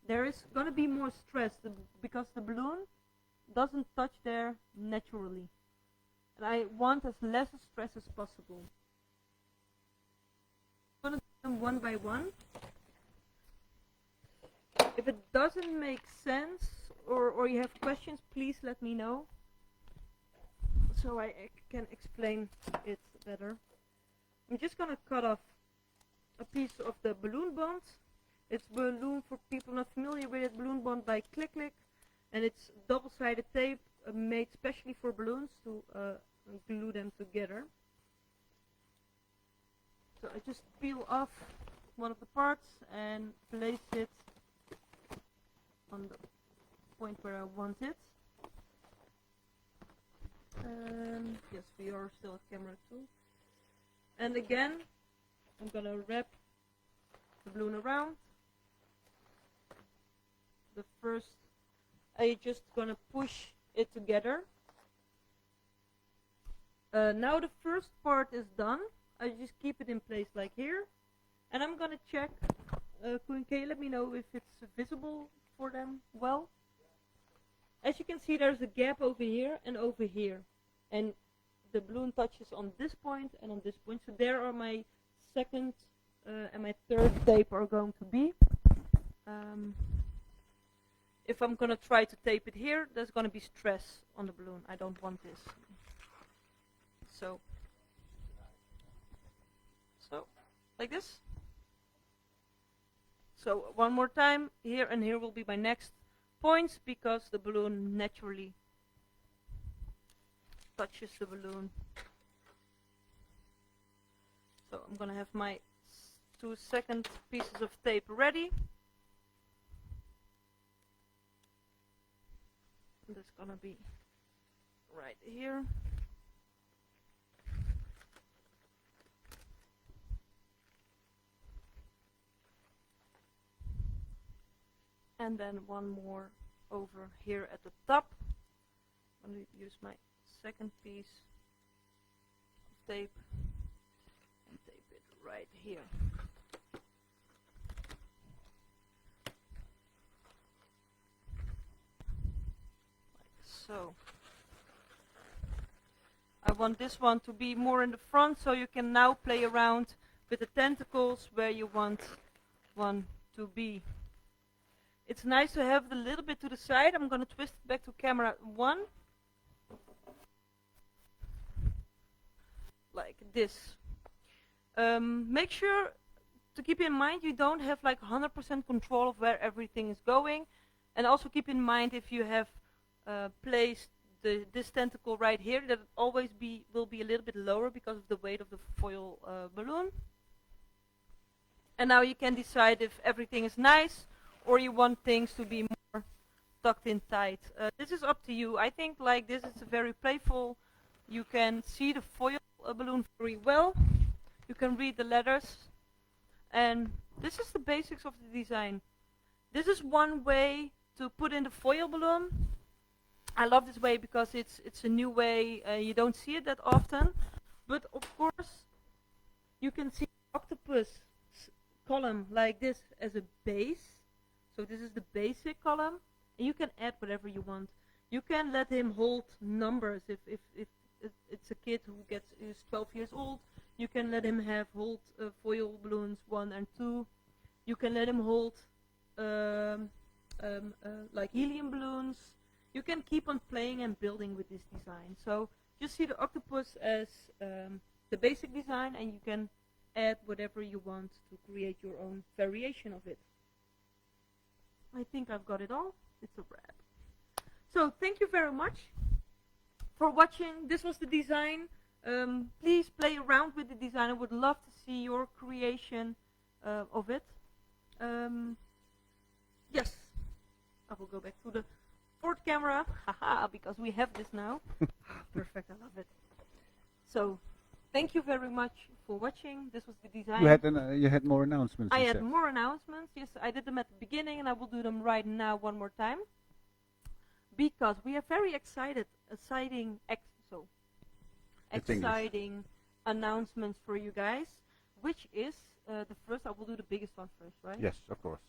there is going to be more stress because the balloon doesn't touch there naturally. And I want as less stress as possible. I'm going to do them one by one. If it doesn't make sense or you have questions, please let me know so I can explain it better. I'm just going to cut off a piece of the balloon bond. It's balloon, for people not familiar with it, balloon bond by Click Click, and it's double-sided tape made specially for balloons to glue them together. So I just peel off one of the parts and place it on the point where I want it. Yes, we are still at camera 2. And again, I'm gonna wrap the balloon around. The first, I just gonna push it together. Now the first part is done. I just keep it in place like here, and I'm gonna check. Can you let me know if it's visible for them well? As you can see, there's a gap over here and over here, and the balloon touches on this point and on this point. So there are my second and my third tape are going to be. If I'm gonna try to tape it here, there's gonna be stress on the balloon. I don't want this. So like this. So one more time, here and here will be my next points, because the balloon naturally touches the balloon. So I'm gonna have my 2 second pieces of tape ready. That's gonna be right here. And then one more over here at the top. I'm going to use my second piece of tape and tape it right here. Like so. I want this one to be more in the front, so you can now play around with the tentacles where you want one to be. It's nice to have it a little bit to the side. I'm going to twist it back to camera 1. Like this. Make sure to keep in mind you don't have like 100% control of where everything is going. And also keep in mind, if you have placed this tentacle right here, that it always will be a little bit lower because of the weight of the foil balloon. And now you can decide if everything is nice, or you want things to be more tucked in tight. This is up to you. I think like this is very playful. You can see the foil balloon very well. You can read the letters. And this is the basics of the design. This is one way to put in the foil balloon. I love this way because it's a new way. You don't see it that often. But of course, you can see Octopus column like this as a base. So this is the basic column, and you can add whatever you want. You can let him hold numbers if it's a kid who's 12 years old. You can let him hold foil balloons 1 and 2. You can let him hold like helium balloons. You can keep on playing and building with this design. So just see the octopus as the basic design, and you can add whatever you want to create your own variation of it. I think I've got it all. It's a wrap. So thank you very much for watching. This was the design. Please play around with the design. I would love to see your creation of it. Yes, I will go back to the fourth camera, haha, because we have this now. Perfect, I love it. So, thank you very much for watching. This was the design. You had more announcements. I had more announcements. Yes, I did them at the beginning, and I will do them right now one more time, because we have very exciting announcements for you guys. Which is the first? I will do the biggest one first, right? Yes, of course.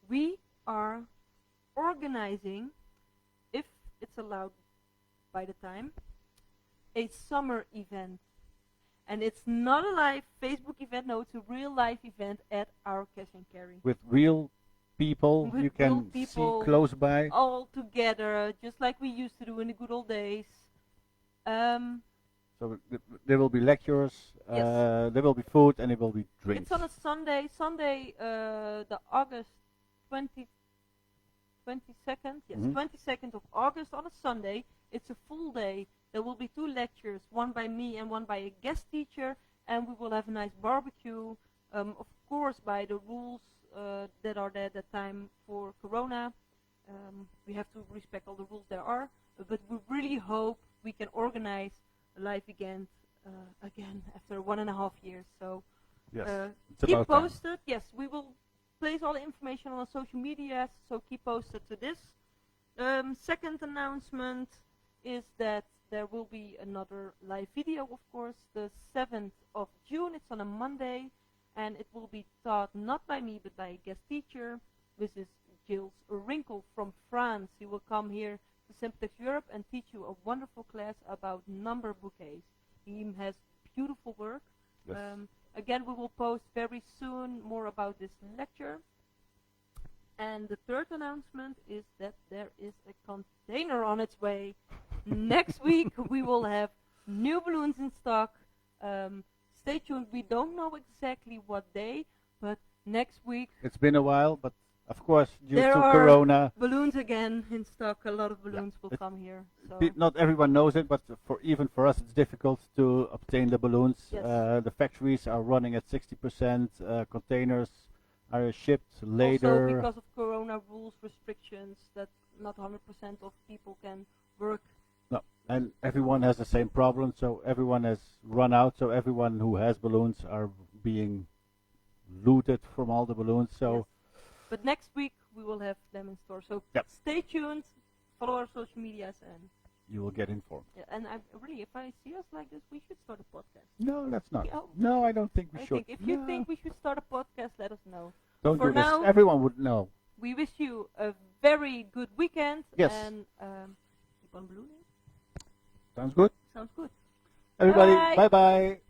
We are organizing, if it's allowed by the time, a summer event. And it's not a live Facebook event, no, it's a real live event at our Cash and Carry. With real people you can see close by. All together, just like we used to do in the good old days. So there will be lectures, yes. There will be food, and there will be drinks. It's on a Sunday, the August 22nd, yes, 22nd of August on a Sunday. It's a full day. There will be 2 lectures, one by me and one by a guest teacher, and we will have a nice barbecue, of course by the rules that are there at that time for Corona. We have to respect all the rules there are, but we really hope we can organize a live event again after 1.5 years. So yes, keep posted. Yes, we will place all the information on our social media, so keep posted to this. Second announcement is that there will be another live video, of course, the 7th of June. It's on a Monday, and it will be taught not by me but by a guest teacher. This is Gilles Wrinkle from France. He will come here to Sempertex Europe and teach you a wonderful class about number bouquets. He has beautiful work. Yes. Again, we will post very soon more about this lecture. And the third announcement is that there is a container on its way. Next week we will have new balloons in stock. Stay tuned. We don't know exactly what day, but next week. It's been a while, but of course due there to are Corona, balloons again in stock. A lot of balloons will come here. So. Not everyone knows it, but even for us it's difficult to obtain the balloons. Yes. The factories are running at 60%. Containers are shipped later. Also because of Corona rules, restrictions, that not 100% of people can work. No, and everyone has the same problem, so everyone has run out. So everyone who has balloons are being looted from all the balloons. So. Yes. But next week we will have them in store. So stay tuned, follow our social medias, and you will get informed. Yeah, and if I see us like this, we should start a podcast. No, let's not. No, I don't think we should. If you think we should start a podcast, let us know. Don't For do this. now, everyone would know. We wish you a very good weekend. Yes. And keep on ballooning. Sounds good. Sounds good. Everybody, bye-bye.